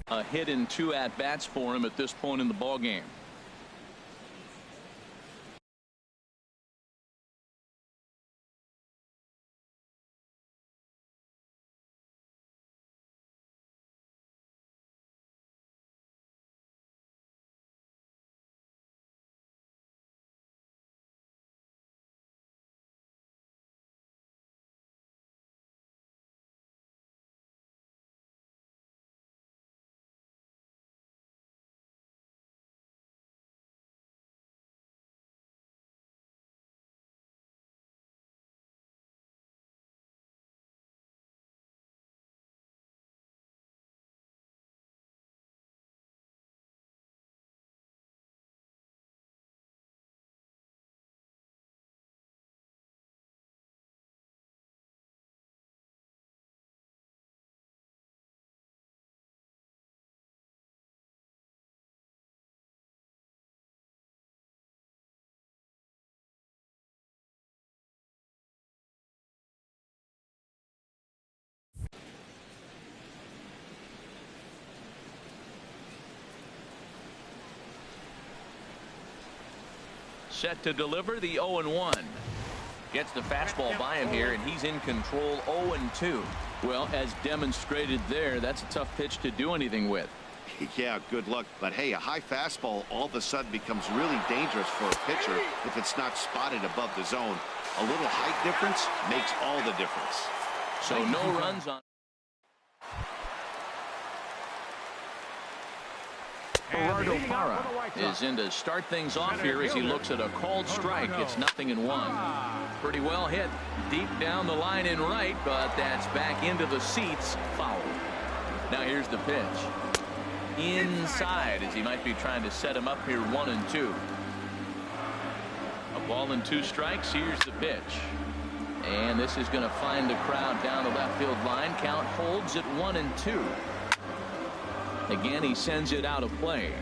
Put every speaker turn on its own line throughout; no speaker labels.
A hit in 2 at-bats for him at this point in the ball game. Set to deliver the 0-1. Gets the fastball by him here, and he's in control. 0-2. Well, as demonstrated there, that's a tough pitch to do anything with.
Yeah, good luck. But hey, a high fastball all of a sudden becomes really dangerous for a pitcher if it's not spotted above the zone. A little height difference makes all the difference.
So no runs on. Gerardo Parra is in to start things off here as he looks at a called strike. It's 0-1. Pretty well hit deep down the line in right, but that's back into the seats. Foul. Now here's the pitch. Inside as he might be trying to set him up here. 1-2. A ball and 2 strikes. Here's the pitch. And this is going to find the crowd down the left field line. Count holds at 1-2. Again, he sends it out of play.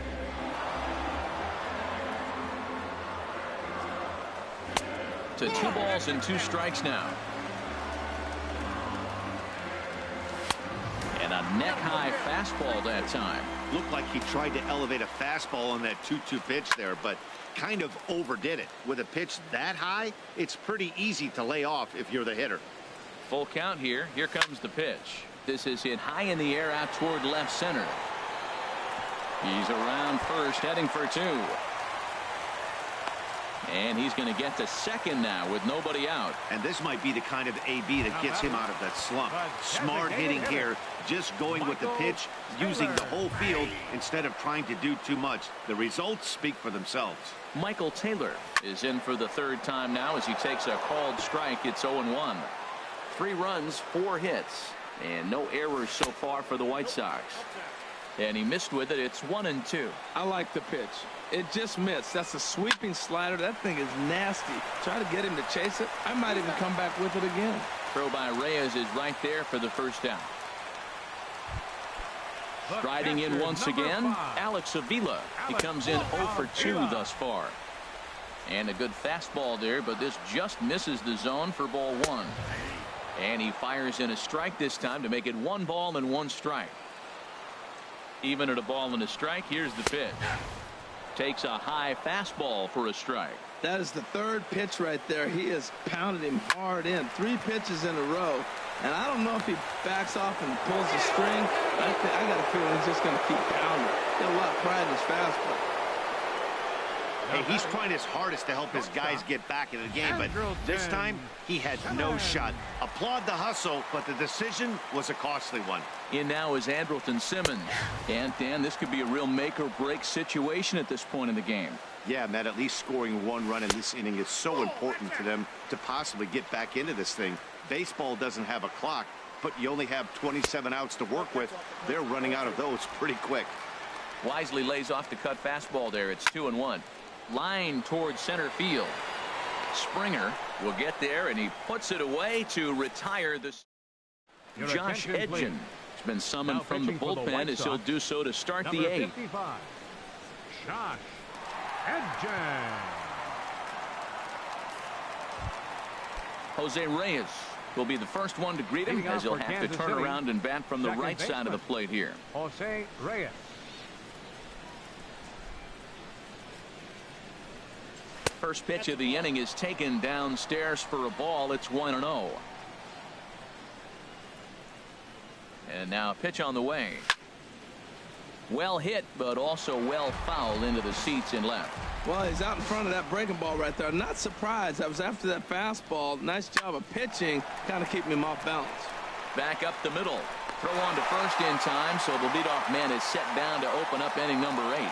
To 2 balls and 2 strikes now. And a neck-high fastball that time.
Looked like he tried to elevate a fastball on that 2-2 pitch there, but kind of overdid it. With a pitch that high, it's pretty easy to lay off if you're the hitter.
Full count here. Here comes the pitch. This is hit high in the air out toward left center. He's around first, heading for 2. And he's going to get to second now with nobody out.
And this might be the kind of AB that gets him out of that slump. Smart hitting here, just going with the pitch, using the whole field instead of trying to do too much. The results speak for themselves.
Michael Taylor is in for the 3rd time now as he takes a called strike. It's 0-1. 3 runs, 4 hits, and no errors so far for the White Sox. And he missed with it. It's 1-2.
I like the pitch. It just missed. That's a sweeping slider. That thing is nasty. Try to get him to chase it. I might even come back with it again.
Throw by Reyes is right there for the 1st down. Striding in once again, Alex Avila. He comes in 0 for 2 thus far. And a good fastball there, but this just misses the zone for ball 1. And he fires in a strike this time to make it 1 ball and 1 strike. Even at a ball and a strike, here's the pitch. Takes a high fastball for a strike.
That is the 3rd pitch right there. He has pounded him hard in. 3 pitches in a row. And I don't know if he backs off and pulls the string. I got a feeling he's just going to keep pounding. Got a lot of pride in his fastball.
Hey, he's trying his hardest to help his guys get back in the game, but this time he had no shot. Applaud the hustle, but the decision was a costly one.
In now is Andrelton Simmons. And Dan, this could be a real make or break situation at this point in the game.
Yeah, Matt, at least scoring 1 run in this inning is so important for them to possibly get back into this thing. Baseball doesn't have a clock, but you only have 27 outs to work with. They're running out of those pretty quick.
Wisely lays off the cut fastball there. It's 2-1. Line towards center field. Springer will get there, and he puts it away to retire this. Josh Edgen has been summoned from the bullpen as he'll do so to start the 8th.
Josh Edgen.
Jose Reyes will be the first one to greet him, as he'll have to turn around and bat from the right side of the plate here.
Jose Reyes.
First pitch of the inning is taken downstairs for a ball. It's 1-0. And now a pitch on the way. Well hit, but also well fouled into the seats in left.
Well, he's out in front of that breaking ball right there. Not surprised. I was after that fastball. Nice job of pitching, kind of keeping him off balance.
Back up the middle. Throw on to first in time, so the leadoff man is set down to open up inning number 8.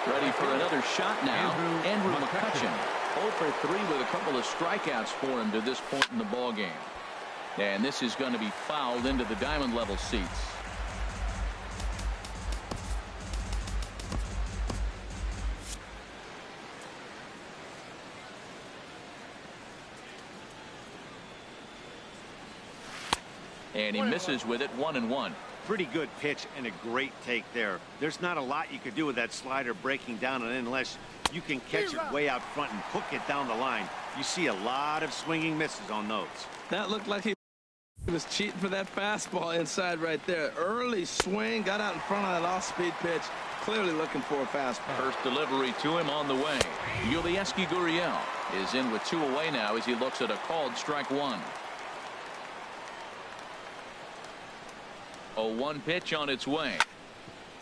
Ready for another shot now. Andrew McCutchen. 0 for 3 with a couple of strikeouts for him to this point in the ball game. And this is going to be fouled into the diamond level seats. And he misses with it, 1-1.
Pretty good pitch and a great take there. There's not a lot you could do with that slider breaking down and in unless you can catch it way out front and hook it down the line. You see a lot of swinging misses on those.
That looked like he was cheating for that fastball inside right there. Early swing, got out in front of that off-speed pitch. Clearly looking for a fastball.
First delivery to him on the way. Yulieski Gurriel is in with 2 away now as he looks at a called strike 1. 0-1 pitch on its way.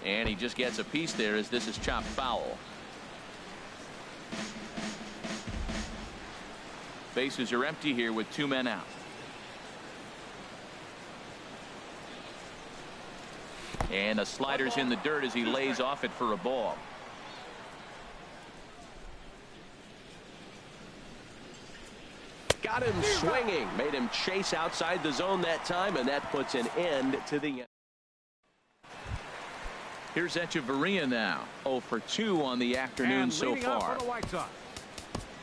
And he just gets a piece there as this is chopped foul. Bases are empty here with 2 men out. And the slider's in the dirt as he lays off it for a ball.
Got him swinging, made him chase outside the zone that time, and that puts an end to the end.
Here's Echeverria now. 0 for 2 on the afternoon so far.
For the White Sox,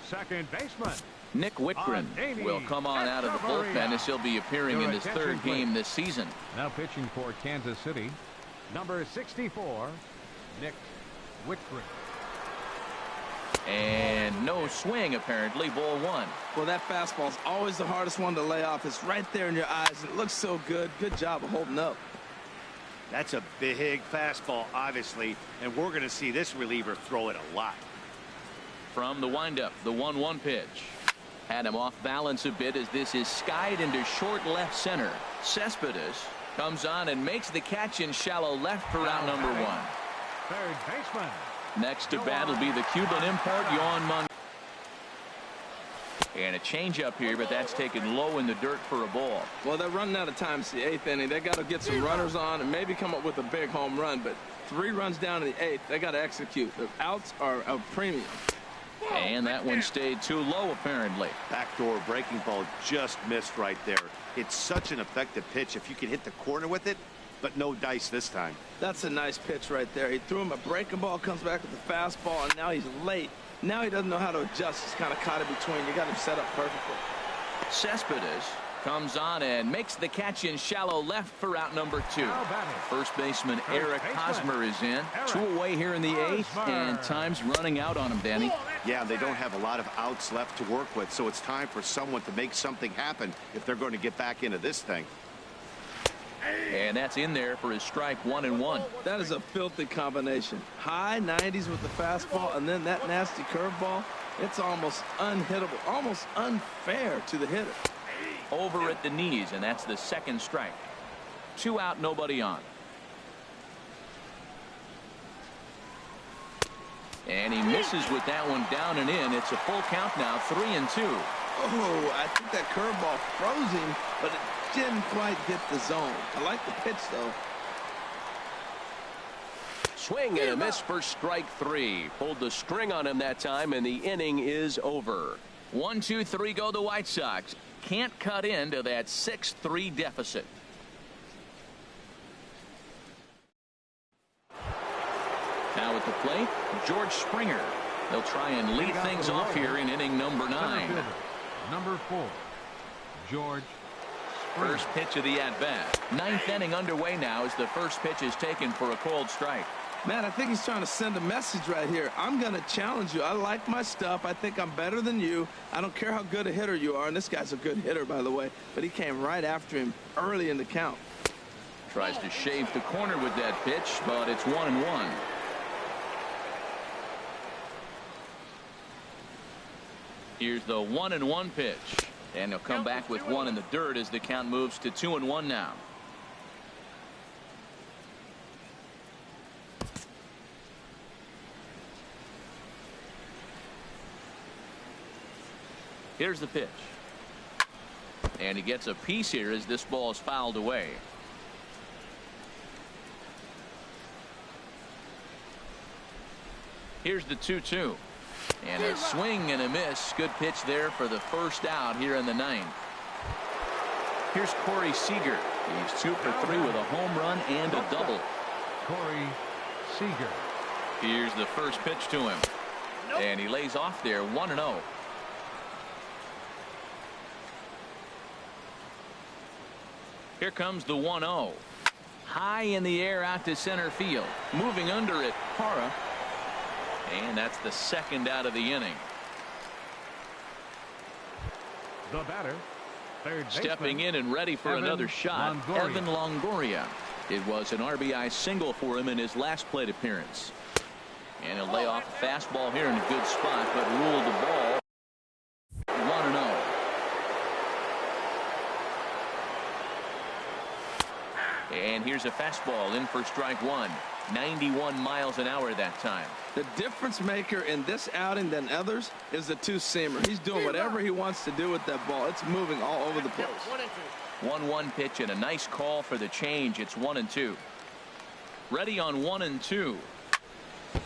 second baseman
Nick Whitgren will come on out of the bullpen as he'll be appearing in his 3rd game this season.
Now pitching for Kansas City, number 64, Nick Whitgren.
And no swing, apparently. Ball 1.
Well, that fastball's always the hardest one to lay off. It's right there in your eyes, and it looks so good. Good job of holding up.
That's a big fastball, obviously, and we're going to see this reliever throw it a lot.
From the windup, the 1-1 pitch. Had him off balance a bit as this is skied into short left center. Cespedes comes on and makes the catch in shallow left for out number 1.
Third baseman.
Next to bat will be the Cuban import, Yoan Moncada. And a changeup here, but that's taken low in the dirt for a ball.
Well, they're running out of time. It's the 8th inning. They got to get some runners on and maybe come up with a big home run. But 3 runs down in the 8th. They got to execute. The outs are a premium.
And that one stayed too low, apparently.
Backdoor breaking ball just missed right there. It's such an effective pitch if you can hit the corner with it, but no dice this time.
That's a nice pitch right there. He threw him a breaking ball, comes back with the fastball, and now he's late. Now he doesn't know how to adjust. He's kind of caught in between. You got him set up perfectly.
Cespedes comes on and makes the catch in shallow left for out number 2. First baseman Eric Hosmer is in. 2 away here in the 8th, and time's running out on him, Danny.
Yeah, they don't have a lot of outs left to work with, so it's time for someone to make something happen if they're going to get back into this thing.
And that's in there for his strike 1-1.
That is a filthy combination. High 90s with the fastball, and then that nasty curveball. It's almost unhittable, almost unfair to the hitter.
Over at the knees, and that's the 2nd strike. 2 out, nobody on. And he misses with that one down and in. It's a full count now, 3-2.
Oh, I think that curveball froze him, but it didn't quite hit the zone. I like the pitch, though.
Swing and a miss for strike 3. Pulled the string on him that time, and the inning is over.
1-2-3 go the White Sox. Can't cut into that 6-3 deficit. Now at the plate, George Springer. They'll try and lead things off here in inning number 9.
Number 4, George Springer.
First pitch of the at-bat. 9th inning underway now as the first pitch is taken for a called strike.
Man, I think he's trying to send a message right here. I'm going to challenge you. I like my stuff. I think I'm better than you. I don't care how good a hitter you are. And this guy's a good hitter, by the way. But he came right after him early in the count.
Tries to shave the corner with that pitch, but it's 1-1. Here's the 1-1 pitch. And he'll come back with one in the dirt as the count moves to 2-1 now. Here's the pitch. And he gets a piece here as this ball is fouled away. Here's the 2-2. And a swing and a miss. Good pitch there for the first out here in the ninth. Here's Corey Seager. He's 2 for 3 with a home run and a double.
Corey Seager.
Here's the first pitch to him. And he lays off there 1-0. Here comes the 1-0. High in the air out to center field. Moving under it, Parra. And that's the second out of the inning.
The batter, third baseman,
stepping in and ready for another shot, Evan Longoria. It was an RBI single for him in his last plate appearance. And he'll lay off a fastball here in a good spot, but ruled the ball 1-0. And here's a fastball in for strike one. 91 miles an hour that time.
The difference maker in this outing than others is the two-seamer. He's doing whatever he wants to do with that ball. It's moving all over the place.
1-1 pitch and a nice call for the change. It's 1-2. Ready on 1-2.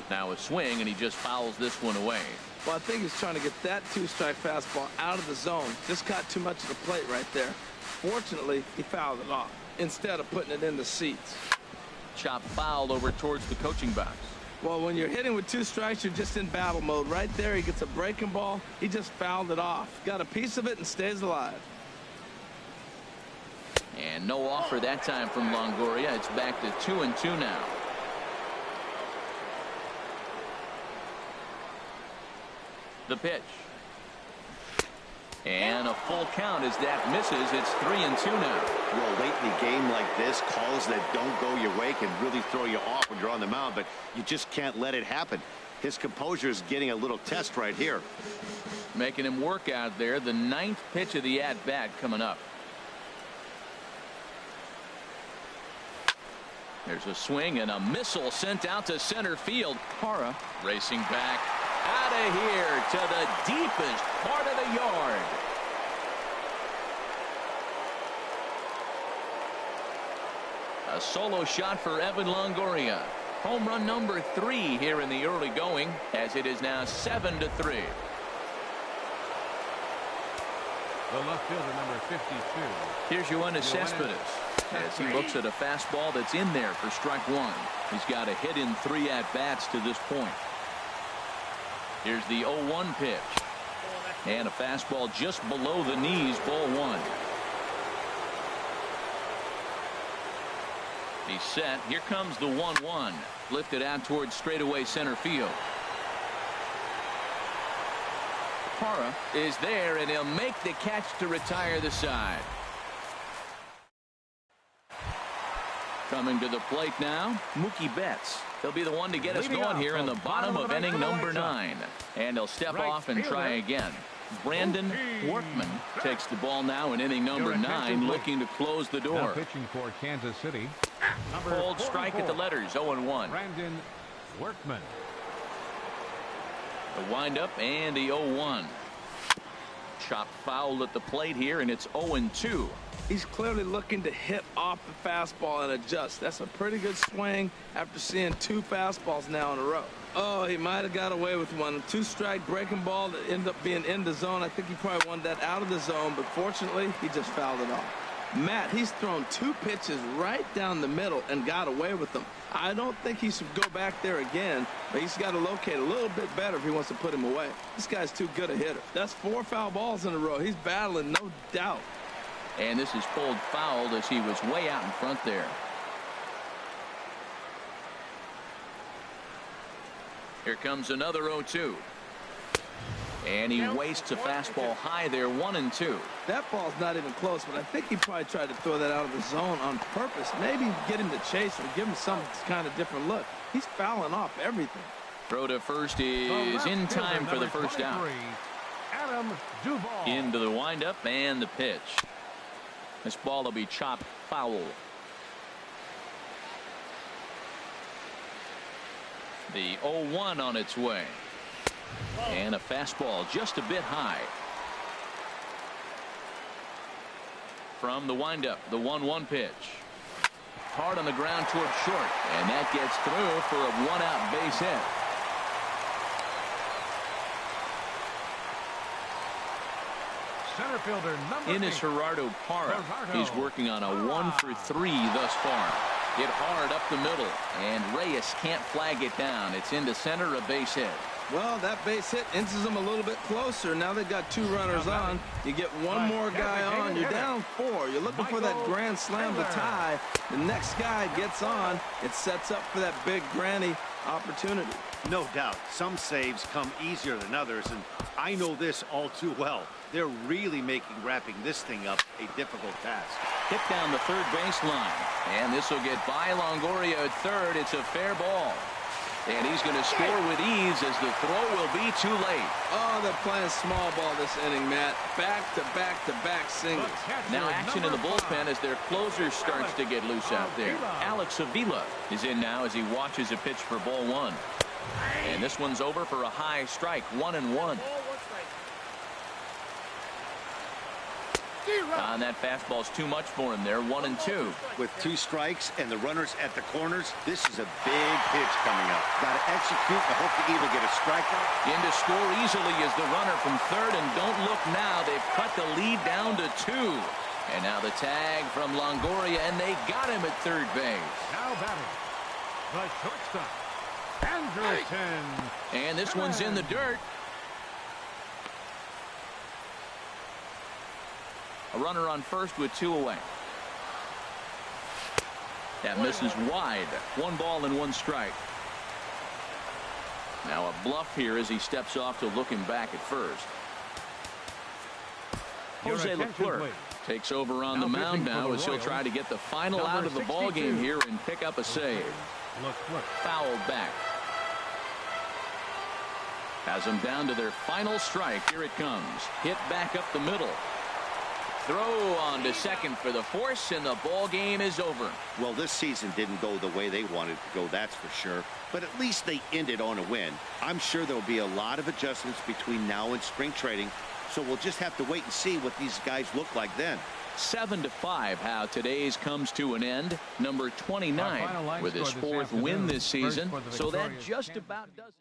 Now a swing, and he just fouls this one away.
Well, I think he's trying to get that two-strike fastball out of the zone. Just got too much of the plate right there. Fortunately, he fouled it off instead of putting it in the seats.
Chop fouled over towards the coaching box.
Well, when you're hitting with 2 strikes, you're just in battle mode. Right there, he gets a breaking ball. He just fouled it off. Got a piece of it and stays alive.
And no offer that time from Longoria. It's back to 2-2 now. The pitch. And a full count as that misses. It's 3-2 now.
Well, late in the game like this, calls that don't go your way can really throw you off when you're on the mound, but you just can't let it happen. His composure is getting a little test right here.
Making him work out there. The 9th pitch of the at-bat coming up. There's a swing and a missile sent out to center field. Parra racing back out of here to the deepest part of the yard. A solo shot for Evan Longoria. Home run number 3 here in the early going, as it is now 7-3.
The left fielder, number 52.
Here's Yoenis Cespedes as he looks at a fastball that's in there for strike one. He's got a hit in 3 at-bats to this point. Here's the 0-1 pitch. And a fastball just below the knees, ball 1. He's set. Here comes the 1-1. Lifted out towards straightaway center field. Parra is there, and he'll make the catch to retire the side. Coming to the plate now, Mookie Betts. He'll be the one to get us going here in the bottom of inning number 9. And he'll step off and try again. Brandon Workman takes the ball now in inning number 9, looking to close the door.
Now pitching for Kansas City.
Hold strike at the letters, 0-1.
Brandon Workman.
The windup and the 0-1. Chop foul at the plate here, and it's 0-2.
He's clearly looking to hit off the fastball and adjust. That's a pretty good swing after seeing 2 fastballs now in a row. Oh, he might have got away with one. 2-strike breaking ball that ended up being in the zone. I think he probably wanted that out of the zone, but fortunately, he just fouled it off. Matt, he's thrown 2 pitches right down the middle and got away with them. I don't think he should go back there again, but he's got to locate a little bit better if he wants to put him away. This guy's too good a hitter. That's 4 foul balls in a row. He's battling, no doubt.
And this is pulled fouled as he was way out in front there. Here comes another 0-2. And he wastes a fastball high there, 1-2.
That ball's not even close, but I think he probably tried to throw that out of the zone on purpose. Maybe get him to chase or give him some kind of different look. He's fouling off everything.
Throw to first is in time for the first out. Into the windup and the pitch. This ball will be chopped foul. The 0-1 on its way. And a fastball just a bit high. From the windup, the 1-1 pitch. Hard on the ground toward short. And that gets through for a 1-out base hit.
Center fielder number
In is Gerardo Parra. He's working on a 1-for-3 thus far. Hit hard up the middle, and Reyes can't flag it down. It's into center, a base hit.
Well, that base hit inches them a little bit closer. Now they've got 2 runners on. You get one more guy on. You're down 4. You're looking for that grand slam to tie. The next guy gets on. It sets up for that big granny opportunity.
No doubt. Some saves come easier than others, and I know this all too well. They're really making wrapping this thing up a difficult task.
Hit down the third baseline. And this will get by Longoria at third. It's a fair ball. And he's going to score with ease as the throw will be too late.
Oh, they're playing small ball this inning, Matt. Back-to-back-to-back singles.
Now action in the bullpen as their closer starts to get loose out there. Alex Avila is in now as he watches a pitch for ball 1. And this one's over for a high strike, 1-1. And that fastball's too much for him there, 1-2.
With 2 strikes and the runners at the corners, this is a big pitch coming up. Got to execute and hope to either get a strikeout.
In to score easily is the runner from third, and don't look now. They've cut the lead down to 2. And now the tag from Longoria, and they got him at third base.
Now batting, the shortstop, Anderson.
And this one's in the dirt. A runner on first with 2 away. That misses wide. 1 ball and 1 strike. Now a bluff here as he steps off to look him back at first. Jose Leclerc takes over on the mound now as he'll try to get the final out of the ball game here and pick up a save. Fouled back. Has them down to their final strike. Here it comes. Hit back up the middle. Throw on to second for the force, and the ball game is over.
Well, this season didn't go the way they wanted to go, that's for sure. But at least they ended on a win. I'm sure there'll be a lot of adjustments between now and spring training, so we'll just have to wait and see what these guys look like then.
7-5 how today's comes to an end. Number 29 with his 4th win this season, so that just about does it.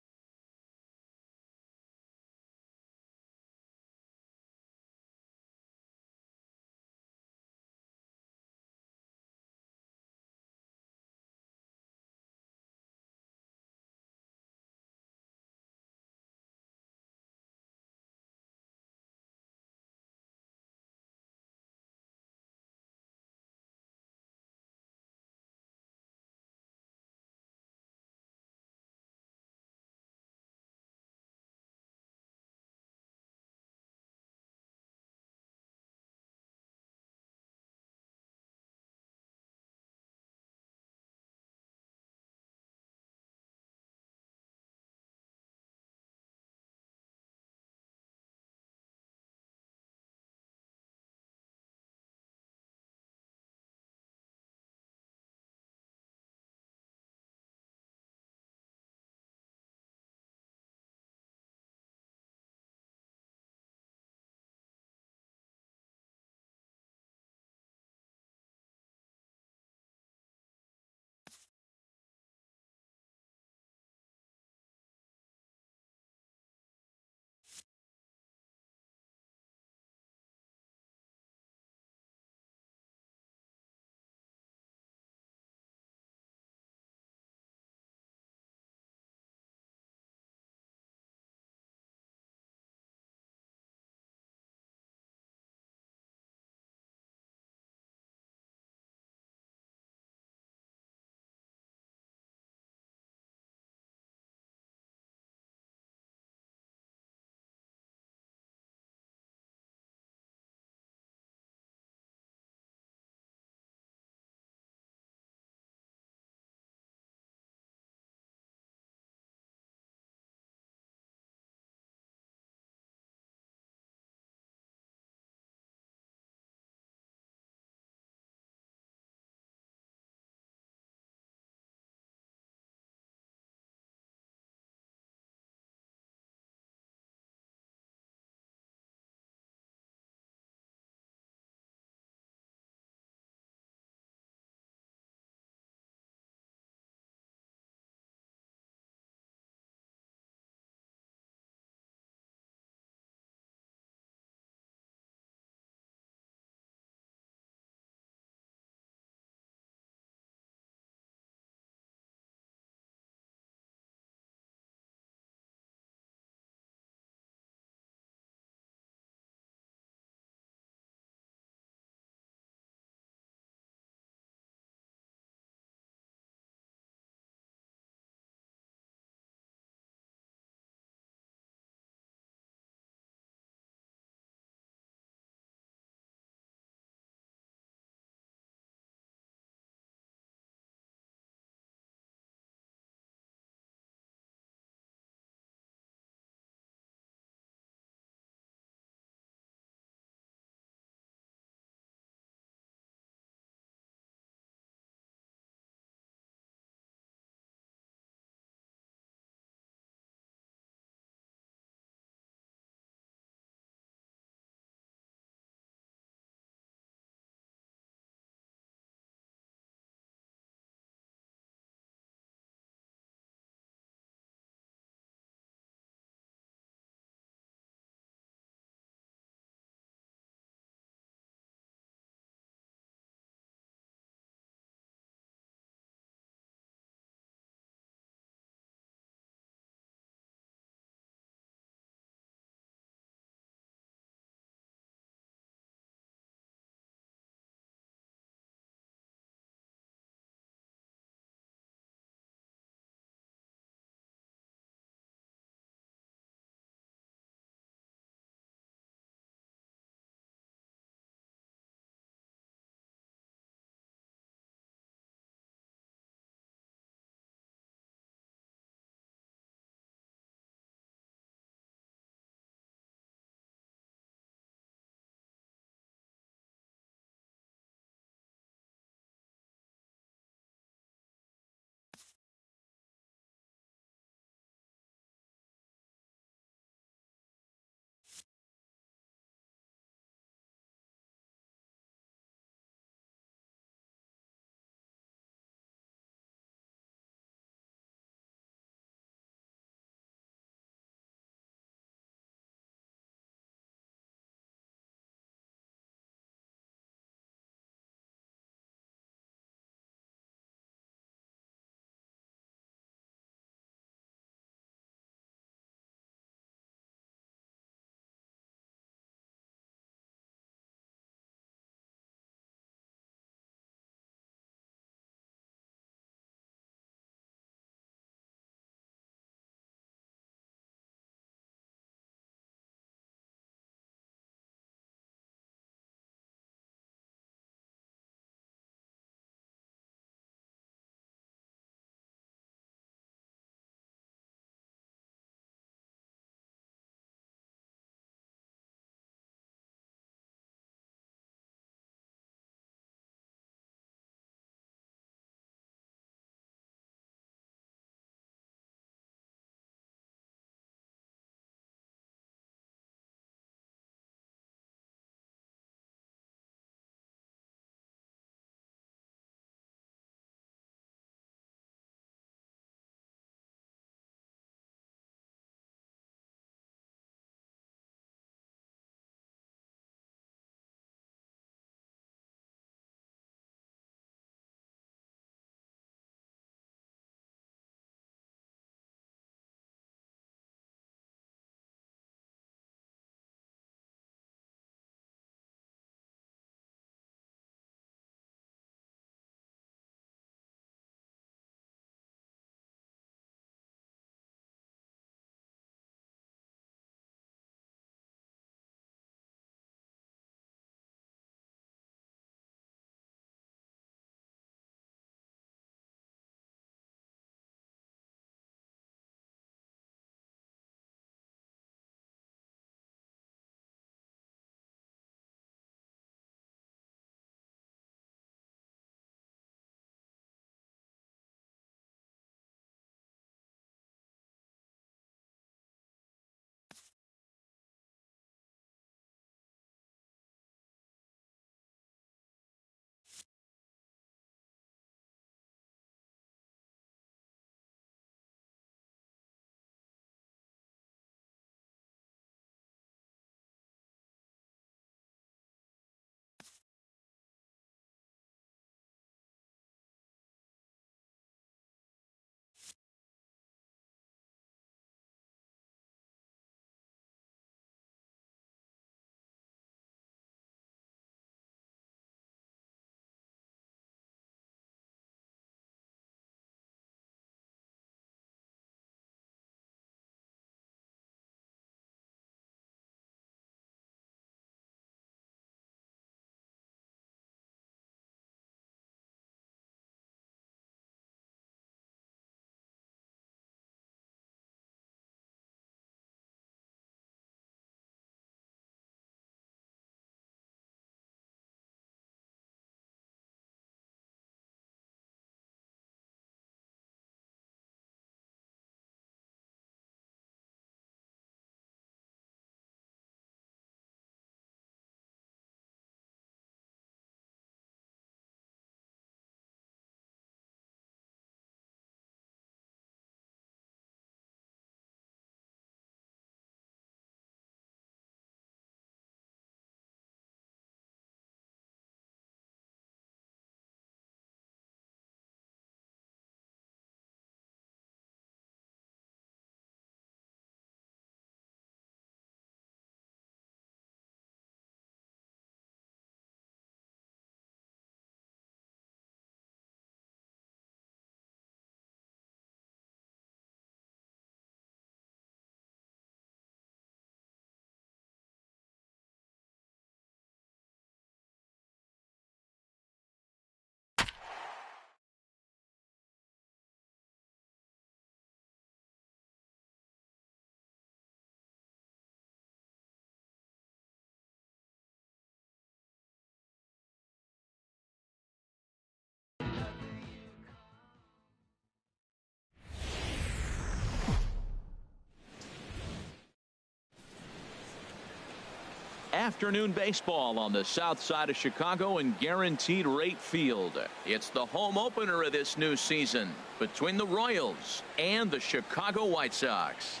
Afternoon baseball on the south side of Chicago in Guaranteed Rate Field. It's the home opener of this new season between the Royals and the Chicago White Sox.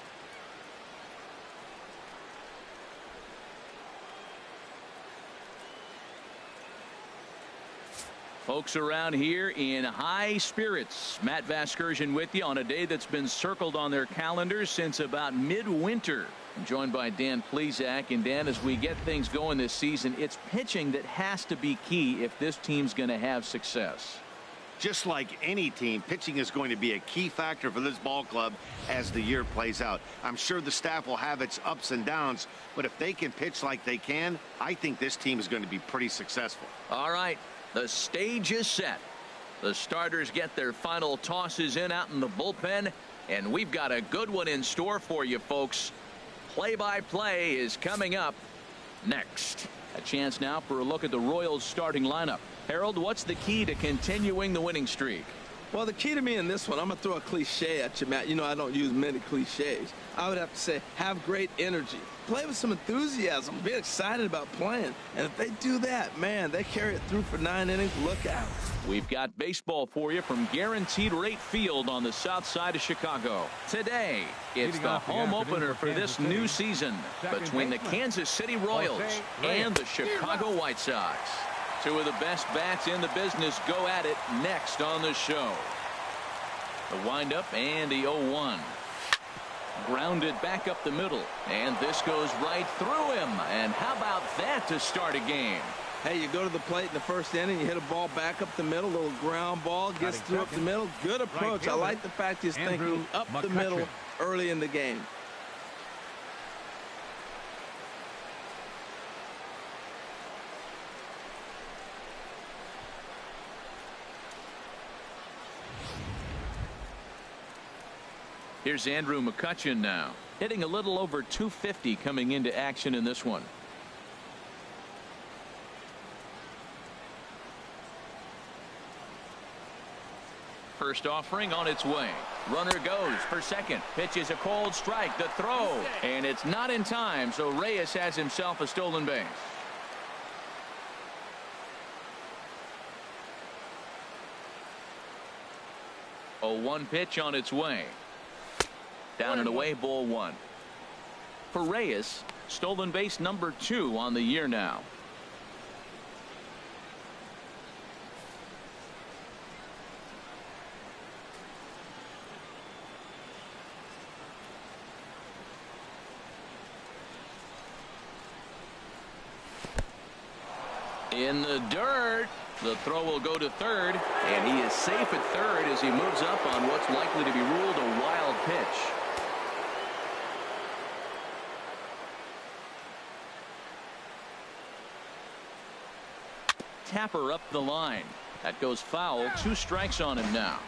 Folks around here in high spirits. Matt Vasgersian with you on a day that's been circled on their calendars since about midwinter. I'm joined by Dan Plesac. And Dan, as we get things going this season, it's pitching that has to be key if this team's going to have success.
Just like any team, pitching is going to be a key factor for this ball club as the year plays out. I'm sure the staff will have its ups and downs, but if they can pitch like they can, I think this team is going to be pretty successful.
All right. The stage is set. The starters get their final tosses in out in the bullpen, and we've got a good one in store for you folks. Play-by-play is coming up next. A chance now for a look at the Royals starting lineup. Harold, what's the key to continuing the winning streak?
Well, the key to me in this one, I'm going to throw a cliche at you, Matt. You know I don't use many cliches. I would have to say have great energy. Play with some enthusiasm. Be excited about playing. And if they do that, man, they carry it through for 9 innings. Look out.
We've got baseball for you from Guaranteed Rate Field on the south side of Chicago. Today, it's the home opener for this new season between the Kansas City Royals and the Chicago White Sox. Two of the best bats in the business go at it next on the show. The windup and the 0-1. Grounded back up the middle. And this goes right through him. And how about that to start a game?
Hey, you go to the plate in the first inning, you hit a ball back up the middle, little ground ball, gets through up the middle. Good approach. I like the fact he's thinking up the middle early in the game.
Here's Andrew McCutchen now, hitting a little over 250 coming into action in this one. First offering on its way. Runner goes for second. Pitch is a cold strike. The throw. And it's not in time, so Reyes has himself a stolen base. A 1 pitch on its way. Down and away, ball 1. For Reyes, stolen base number 2 on the year now. In the dirt. The throw will go to third, and he is safe at third as he moves up on what's likely to be ruled a wild pitch. Tapper up the line. That goes foul. 2 strikes on him now.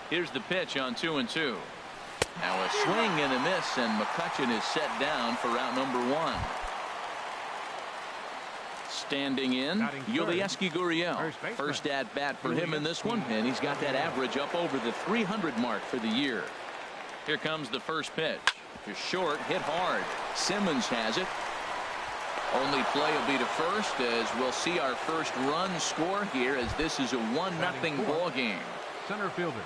Here's the pitch on 2-2. Now a swing and a miss, and McCutchen is set down for out number 1. Standing in, Yulieski Gurriel. First at bat for him in this one, and he's got that average up over the 300 mark for the year. Here comes the first pitch. Just short, hit hard. Simmons has it. Only play will be to first, as we'll see our first run score here, as this is a 1-0 ball game.
Center fielder,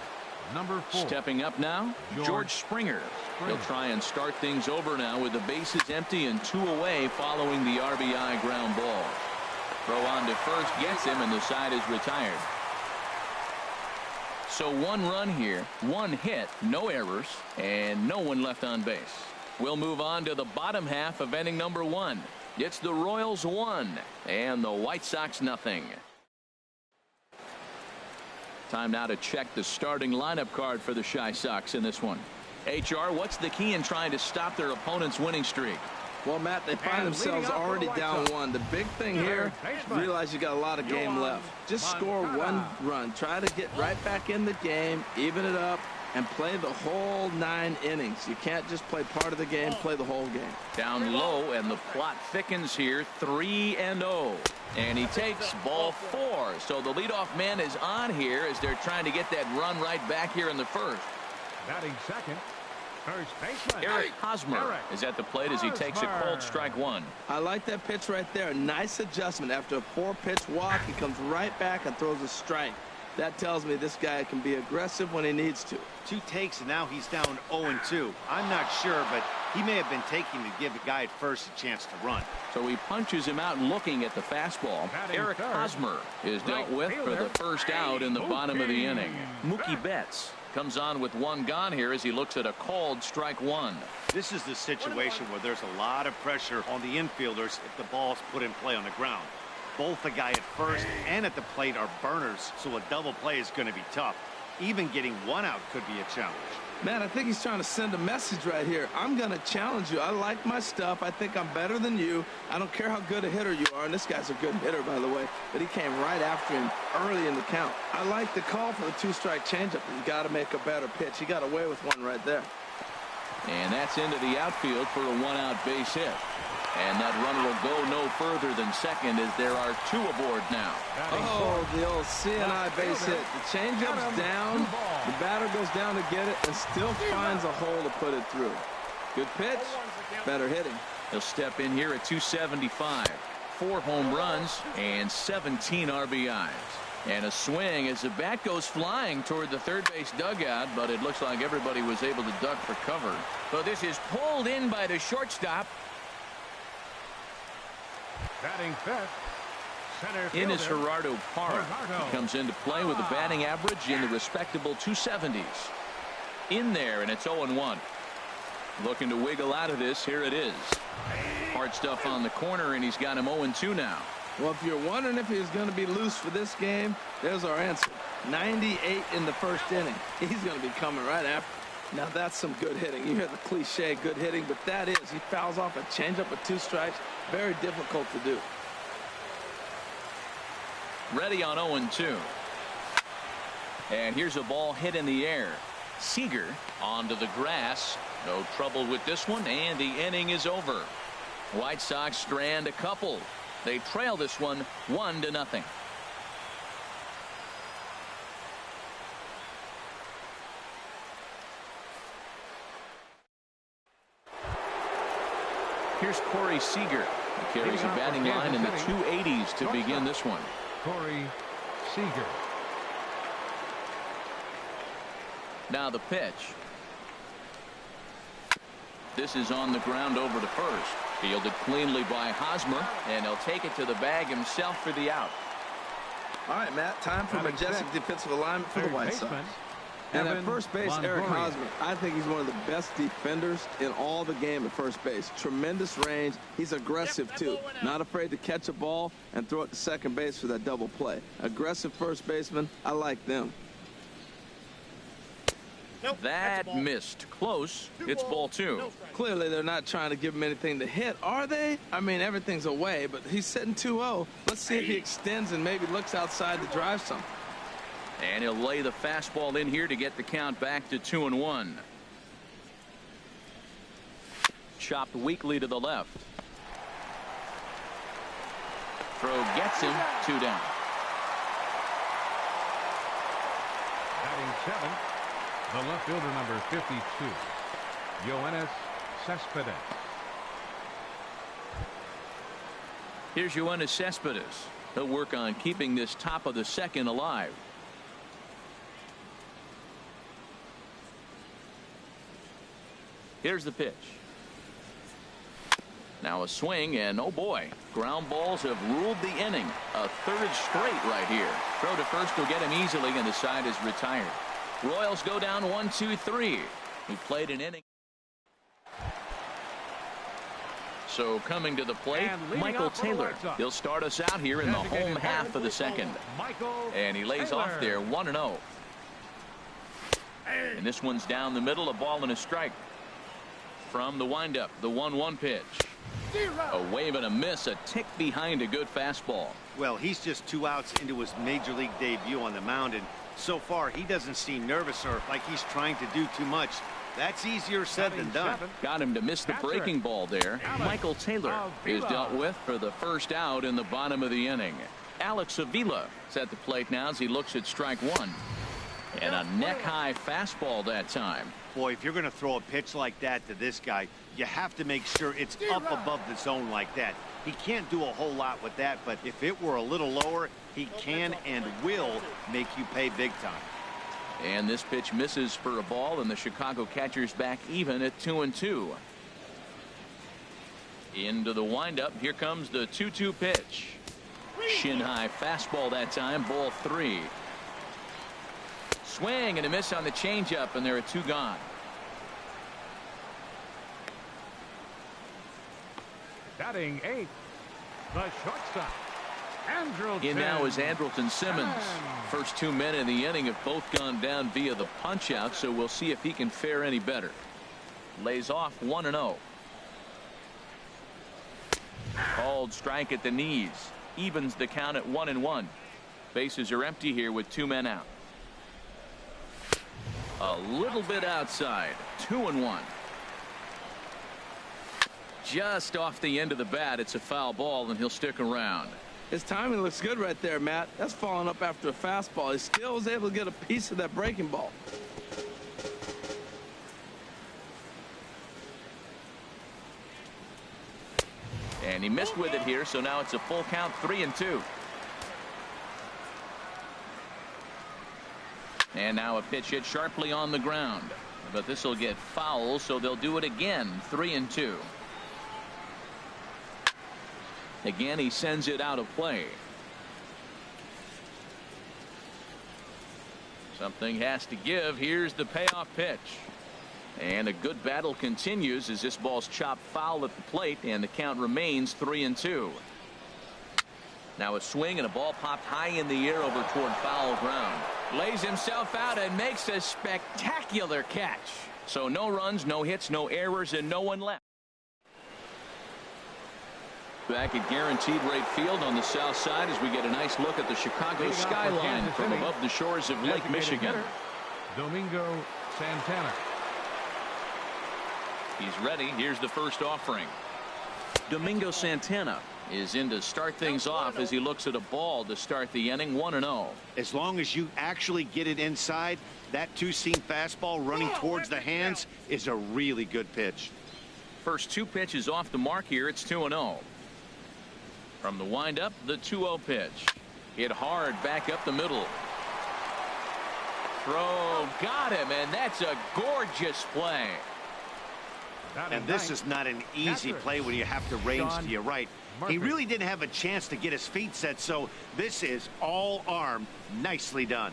number 4.
Stepping up now, George Springer. He'll try and start things over now with the bases empty and 2 away following the RBI ground ball. Throw on to first gets him, and the side is retired. So 1 run here, 1 hit, no errors, and no one left on base. We'll move on to the bottom half of inning number 1. It's the Royals 1 and the White Sox 0. Time now to check the starting lineup card for the Chi Sox in this one. HR, what's the key in trying to stop their opponent's winning streak?
Well, Matt, they find themselves already down 1. The big thing here, realize you got a lot of game left. Just score 1 run. Try to get right back in the game, even it up, and play the whole 9 innings. You can't just play part of the game, play the whole game.
Down low, and the plot thickens here. 3-0. And he takes ball 4. So the leadoff man is on here as they're trying to get that run right back here in the first.
Batting second, first baseman
Eric Hosmer is at the plate as he takes a cold strike 1.
I like that pitch right there. Nice adjustment. After a 4-pitch walk, he comes right back and throws a strike. That tells me this guy can be aggressive when he needs to.
2 takes, and now he's down 0-2. I'm not sure, but he may have been taking to give the guy at first a chance to run.
So he punches him out looking at the fastball. Eric Hosmer is dealt with for the first out in the bottom of the inning. Mookie Betts comes on with 1 gone here as he looks at a called strike 1.
This is the situation where there's a lot of pressure on the infielders if the ball's put in play on the ground. Both the guy at first and at the plate are burners, so a double play is going to be tough. Even getting 1 out could be a challenge.
Man, I think he's trying to send a message right here. I'm going to challenge you. I like my stuff. I think I'm better than you. I don't care how good a hitter you are, and this guy's a good hitter, by the way, but he came right after him early in the count. I like the call for the 2-strike changeup. You got to make a better pitch. He got away with 1 right there.
And that's into the outfield for a 1-out base hit. And that runner will go no further than second as there are 2 aboard now.
Oh, the old CNI base hit. The changeup's down. The batter goes down to get it and still finds a hole to put it through. Good pitch. Better hitting.
He'll step in here at 275. 4 home runs and 17 RBIs. And a swing as the bat goes flying toward the third base dugout, but it looks like everybody was able to duck for cover. So this is pulled in by the shortstop.
Batting fifth, center
In is
fielder,
Gerardo Parra. He comes into play with a batting average in the respectable 270s. In there, and it's 0-1. Looking to wiggle out of this. Here it is. Hard stuff on the corner, and he's got him 0-2 now.
Well, if you're wondering if he's going to be loose for this game, there's our answer. 98 in the first inning. He's going to be coming right after. Now that's some good hitting. You hear the cliche good hitting, but that is. He fouls off a changeup with 2 strikes. Very difficult to do.
Ready on 0-2. And here's a ball hit in the air. Seager onto the grass. No trouble with this one, and the inning is over. White Sox strand a couple. They trail this one 1-0. Here's Corey Seager. He carries a batting line in the 280s to begin this one.
Corey Seager.
Now the pitch. This is on the ground over to first. Fielded cleanly by Hosmer, and he'll take it to the bag himself for the out.
All right, Matt, time for majestic defensive alignment for the White Sox. And at first base, Eric Hosmer, I think he's one of the best defenders in all the game at first base. Tremendous range. He's aggressive, too. Not afraid to catch a ball and throw it to second base for that double play. Aggressive first baseman. I like them.
That missed. Close. It's ball 2.
Clearly, they're not trying to give him anything to hit, are they? I mean, everything's away, but he's sitting 2-0. Let's see if he extends and maybe looks outside to drive something.
And he'll lay the fastball in here to get the count back to 2-1. Chopped weakly to the left. Throw gets him. 2 down.
Batting seventh, the left fielder, number 52, Yoenis Cespedes.
Here's Yoenis Cespedes. He'll work on keeping this top of the second alive. Here's the pitch. Now a swing, and oh boy, ground balls have ruled the inning. A 3rd straight right here. Throw to first will get him easily, and the side is retired. Royals go down 1-2-3. He played an inning. So coming to the plate, Michael Taylor. He'll start us out here in the home half of the second. And he lays off there 1-0. And this one's down the middle, a ball and a strike. From the windup, the 1-1 pitch. A wave and a miss, a tick behind a good fastball.
Well, he's just 2 outs into his major league debut on the mound, and So far, he doesn't seem nervous or like he's trying to do too much. That's easier said than done.
Got him to miss the breaking ball there. Michael Taylor is dealt with for the first out in the bottom of the inning. Alex Avila is at the plate now as he looks at strike one. And a neck-high fastball that time.
Boy, if you're going to throw a pitch like that to this guy, you have to make sure it's up above the zone like that. He can't do a whole lot with that, but if it were a little lower, he can and will make you pay big time.
And this pitch misses for a ball, and the Chicago catcher's back even at 2-2. Into the windup. Here comes the 2-2 pitch. Shin high fastball that time. Ball 3. Swing and a miss on the changeup, and there are 2 gone.
Batting 8th, the shortstop, Andrelton.
In now is Andrelton Simmons. First 2 men in the inning have both gone down via the punch out, so we'll see if he can fare any better. Lays off 1-0. Called strike at the knees. Evens the count at 1-1. Bases are empty here with 2 men out. A little bit outside. 2-1. Just off the end of the bat. It's a foul ball, and he'll stick around.
His timing looks good right there, Matt. That's following up after a fastball. He still was able to get a piece of that breaking ball.
And he missed with it here, so now it's a full count, 3-2. And now a pitch hit sharply on the ground. But this will get foul, so they'll do it again, 3-2. Again, he sends it out of play. Something has to give. Here's the payoff pitch. And a good battle continues as this ball's chopped foul at the plate, and the count remains 3-2. Now a swing and a ball popped high in the air over toward foul ground. Lays himself out and makes a spectacular catch. So no runs, no hits, no errors, and no one left. Back at Guaranteed Rate Field on the south side as we get a nice look at the Chicago skyline from above the shores of Lake Michigan.
Domingo Santana.
He's ready. Here's the first offering. Domingo Santana is in to start things off as he looks at a ball to start the inning. 1-0.
As long as you actually get it inside, that 2-seam fastball running towards the hands is a really good pitch.
First 2 pitches off the mark here. It's 2-0. From the windup, the 2-0 pitch. Hit hard back up the middle. Throw, got him, and that's a gorgeous play.
And this is not an easy play when you have to range to your right. He really didn't have a chance to get his feet set, so this is all arm. Nicely done.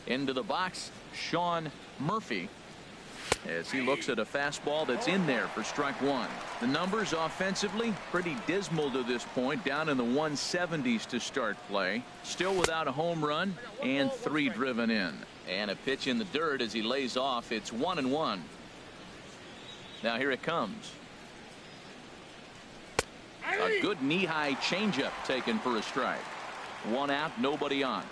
Into the box, Sean Murphy, as he looks at a fastball that's in there for strike 1. The numbers offensively pretty dismal to this point, down in the 170s to start play. Still without a home run and 3 driven in. And a pitch in the dirt as he lays off. It's 1-1. Now here it comes. A good knee-high changeup taken for a strike. 1 out, nobody on.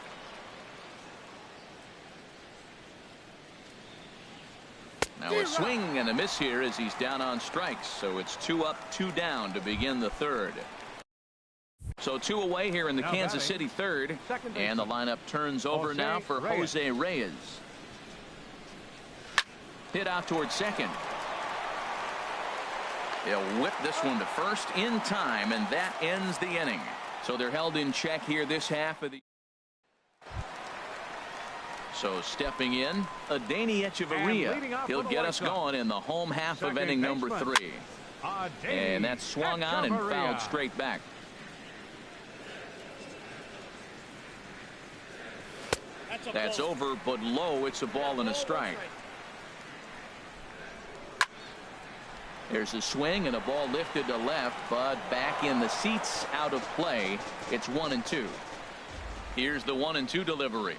Now a swing and a miss here as he's down on strikes. So it's 2 up, 2 down to begin the 3rd. So 2 away here in the Kansas City 3rd. And the lineup turns over now for Jose Reyes. Hit out towards second. They'll whip this one to first in time, and that ends the inning. So they're held in check here this half of the. So stepping in, Adeiny Echeverria. He'll get us going in the home half of inning number 3. And that's swung on and fouled straight back. That's over, but low. It's a ball and a strike. There's a swing and a ball lifted to left, but back in the seats, out of play. It's 1-2. Here's the 1-2 delivery.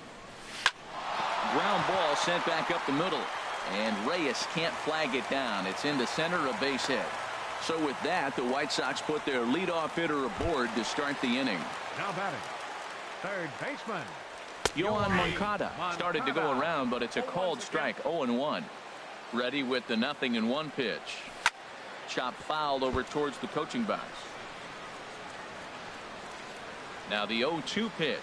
Ground ball sent back up the middle, and Reyes can't flag it down. It's into center, a base hit. So with that, the White Sox put their leadoff hitter aboard to start the inning.
Now batting, third baseman.
Yohan Moncada started to go around, but it's a called strike, 0-1. Ready with the 0-1 pitch. Chop fouled over towards the coaching box. Now the 0-2 pitch.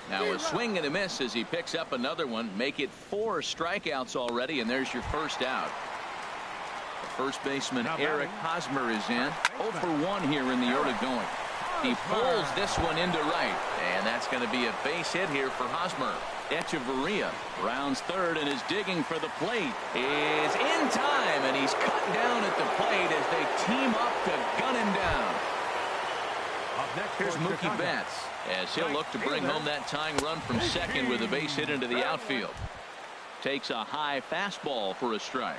Now a swing and a miss as he picks up another one. Make it 4 strikeouts already, and there's your first out. The first baseman Eric Hosmer is in. 0-for-1 here in the early going. He pulls this one into right, and that's going to be a base hit here for Hosmer. Echeverria rounds third and is digging for the plate. Is in time, and he's cut down at the plate as they team up to gun him down. Here's Mookie Betts as he'll look to bring home that tying run from second with a base hit into the outfield. Takes a high fastball for a strike.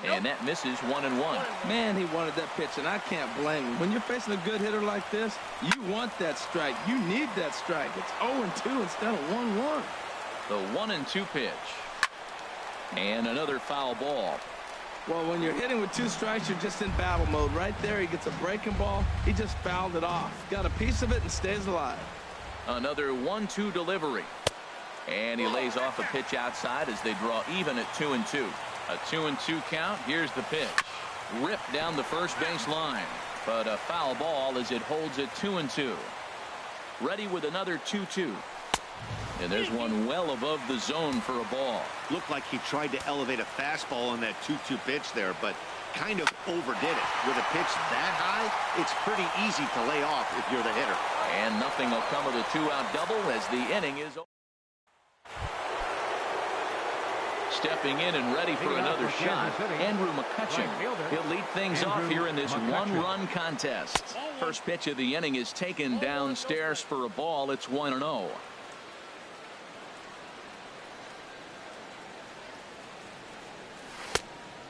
And that misses 1-1.
Man, he wanted that pitch, and I can't blame him. When you're facing a good hitter like this, you want that strike. You need that strike. It's 0-2 instead of 1-1.
The 1-2 pitch. And another foul ball.
Well, when you're hitting with 2 strikes, you're just in battle mode. Right there, he gets a breaking ball. He just fouled it off. Got a piece of it and stays alive.
Another 1-2 delivery. And he lays off a pitch outside as they draw even at 2-2. A 2-2 count. Here's the pitch. Ripped down the first base line. But a foul ball as it holds at 2-2. Ready with another 2-2. And there's one well above the zone for a ball.
Looked like he tried to elevate a fastball on that 2-2 pitch there, but kind of overdid it. With a pitch that high, it's pretty easy to lay off if you're the hitter.
And nothing will come of the 2-out double as the inning is over. Stepping in and ready for another shot, Andrew McCutcheon. He'll lead things off here in this one-run contest. First pitch of the inning is taken downstairs for a ball. It's 1-0.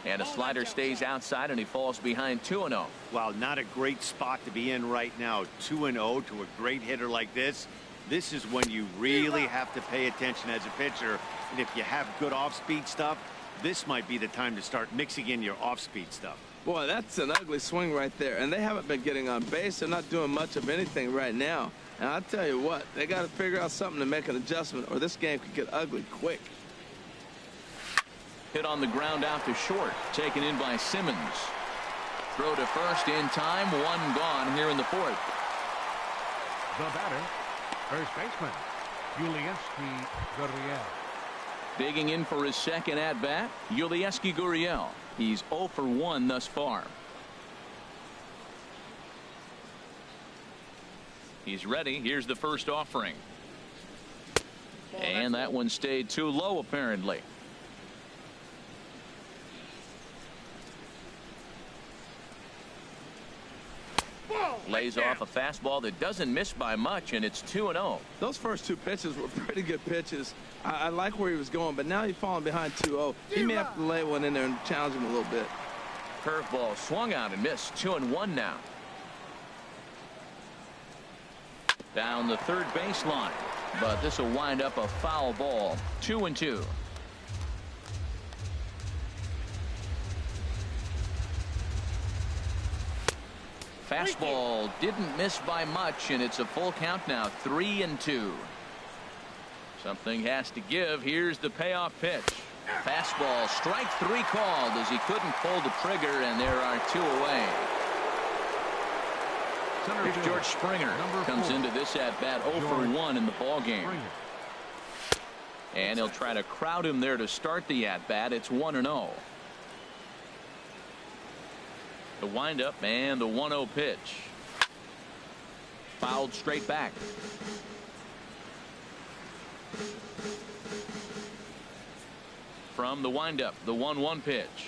And a slider stays outside, and he falls behind 2-0.
Wow, not a great spot to be in right now. 2-0 to a great hitter like this. This is when you really have to pay attention as a pitcher. And if you have good off-speed stuff, this might be the time to start mixing in your off-speed stuff.
Boy, that's an ugly swing right there. And they haven't been getting on base. They're not doing much of anything right now. And I'll tell you what, they got to figure out something to make an adjustment, or this game could get ugly quick.
Hit on the ground out to short. Taken in by Simmons. Throw to first in time. One gone here in the fourth.
The batter, first baseman, Yulieski Gurriel.
Digging in for his second at-bat, Yulieski Gurriel. He's 0-for-1 thus far. He's ready. Here's the first offering. And that one stayed too low, apparently. Lays off a fastball that doesn't miss by much, and it's 2-0.
Those first 2 pitches were pretty good pitches. I like where he was going, but now he's falling behind 2-0. He may have to lay one in there and challenge him a little bit.
Curveball swung out and missed. 2-1 now. Down the third baseline, but this will wind up a foul ball. 2-2. Fastball didn't miss by much, and it's a full count now. 3-2. Something has to give. Here's the payoff pitch. Fastball, strike 3 called as he couldn't pull the trigger, and there are 2 away. Here's George Springer. Comes into this at bat 0-for-1 in the ball game. And he'll try to crowd him there to start the at bat. It's 1-0. The windup and the 1-0 pitch. Fouled straight back. From the windup, the 1-1 pitch.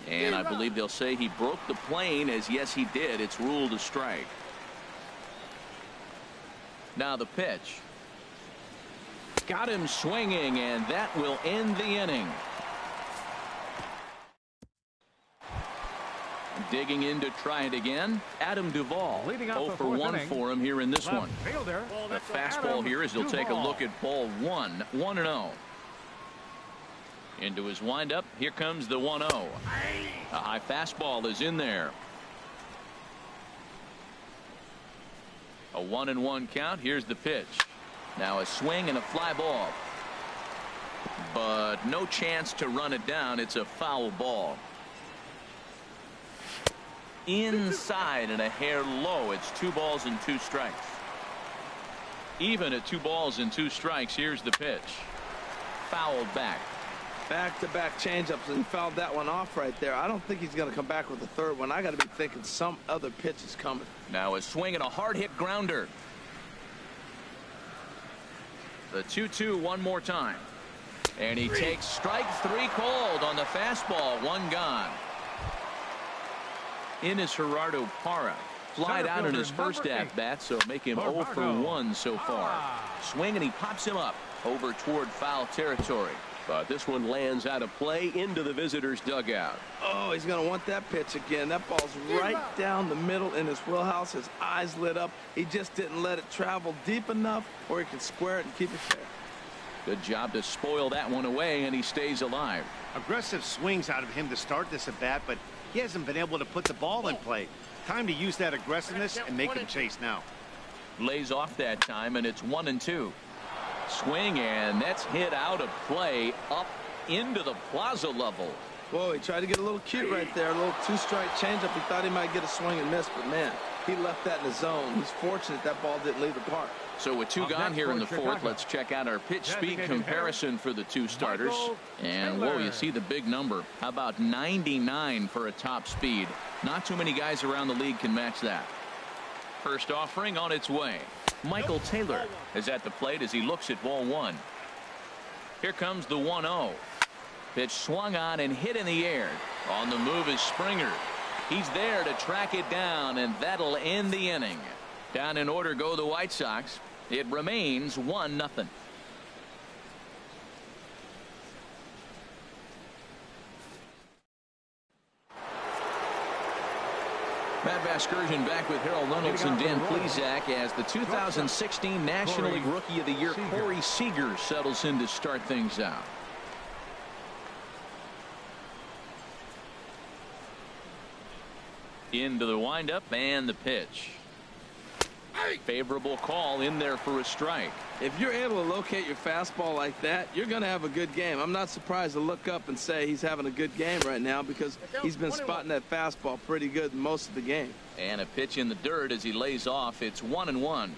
And I believe they'll say he broke the plane, as yes he did. It's ruled a strike. Now the pitch. Got him swinging, and that will end the inning. Digging in to try it again, Adam Duvall. 0-for-1 for him here in this one. The fastball here as he'll take a look at ball 1. 1-0. Into his windup. Here comes the 1-0. A high fastball is in there. A 1-1 count. Here's the pitch. Now a swing and a fly ball. But no chance to run it down. It's a foul ball. Inside and a hair low. It's 2 balls and 2 strikes. Even at 2 balls and 2 strikes. Here's the pitch. Fouled back.
Back-to-back changeups, and he fouled that one off right there. I don't think he's going to come back with the third one. I got to be thinking some other pitch is coming.
Now a swing and a hard hit grounder. The 2-2 one more time. And he takes strike 3 cold on the fastball. 1 gone. In is Gerardo Parra. Flied out in his first at-bat, so make him 0 for 1 so far. Swing and he pops him up over toward foul territory.
But this one lands out of play into the visitor's dugout.
Oh, he's going to want that pitch again. That ball's right down the middle in his wheelhouse. His eyes lit up. He just didn't let it travel deep enough where he can square it and keep it fair.
Good job to spoil that one away, and he stays alive.
Aggressive swings out of him to start this at bat, but he hasn't been able to put the ball in play. Time to use that aggressiveness and make him chase now.
Lays off that time, and it's 1-2. Swing, and that's hit out of play up into the plaza level.
Whoa, he tried to get a little cute right there. A little 2-strike changeup. He thought he might get a swing and miss, but man, he left that in the zone. He's fortunate that ball didn't leave the park.
So with 2 gone here in the 4th, let's check out our pitch speed comparison for the 2 starters. And whoa, you see the big number. How about 99 for a top speed? Not too many guys around the league can match that. First offering on its way. Michael Taylor is at the plate as he looks at ball 1. Here comes the 1-0. Pitch swung on and hit in the air. On the move is Springer. He's there to track it down, and that'll end the inning. Down in order go the White Sox. It remains 1-0. Matt Vasgersian back with Harold Reynolds and Dan Plesac as the 2016 National League Rookie of the Year Corey Seager settles in to start things out. Into the windup and the pitch. Favorable call in there for a strike.
If you're able to locate your fastball like that, you're going to have a good game. I'm not surprised to look up and say he's having a good game right now because he's been spotting that fastball pretty good most of the game.
And a pitch in the dirt as he lays off. It's 1-1.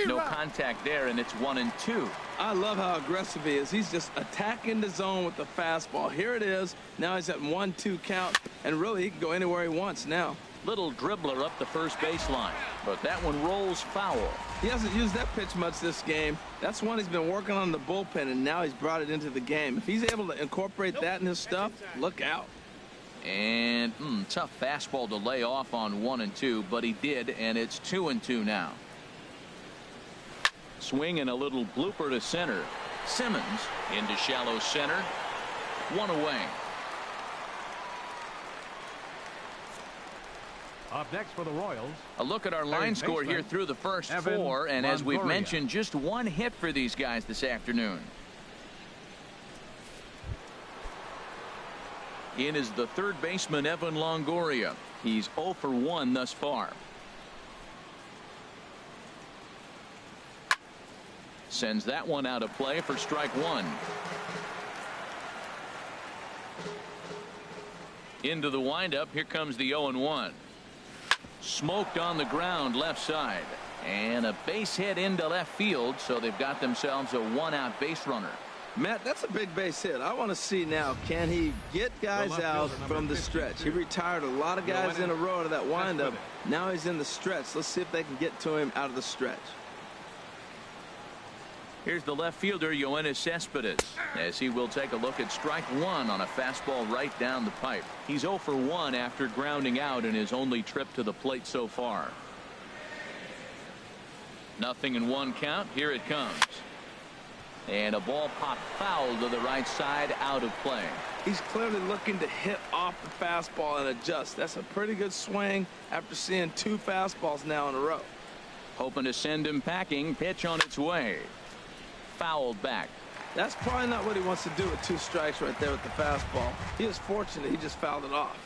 No contact there, and it's 1-2.
I love how aggressive he is. He's just attacking the zone with the fastball. Here it is. Now he's at 1-2 count, and really he can go anywhere he wants now.
Little dribbler up the first baseline, but that one rolls foul.
He hasn't used that pitch much this game. That's one he's been working on in the bullpen, and now he's brought it into the game. If he's able to incorporate that in his stuff, look out.
And tough fastball to lay off on 1-2, but he did, and it's 2-2 now. Swing and a little blooper to center. Simmons into shallow center. 1 away.
Up next for the Royals.
A look at our line score here through the first 4, and as we've mentioned, just 1 hit for these guys this afternoon. In is the third baseman Evan Longoria. He's 0 for 1 thus far. Sends that one out of play for strike 1. Into the windup. Here comes the 0-1. Smoked on the ground left side. And a base hit into left field, so they've got themselves a 1-out base runner.
Matt, that's a big base hit. I want to see now, can he get guys out from the stretch? He retired a lot of guys in a row to that windup. Now he's in the stretch. Let's see if they can get to him out of the stretch.
Here's the left fielder, Yoenis Cespedes, as he will take a look at strike 1 on a fastball right down the pipe. He's 0 for 1 after grounding out in his only trip to the plate so far. 0-1 count. Here it comes. And a ball popped foul to the right side, out of play.
He's clearly looking to hit off the fastball and adjust. That's a pretty good swing after seeing 2 fastballs now in a row.
Hoping to send him packing. Pitch on its way. fouled back.
That's probably not what he wants to do with 2 strikes right there with the fastball. He is fortunate he just fouled it off.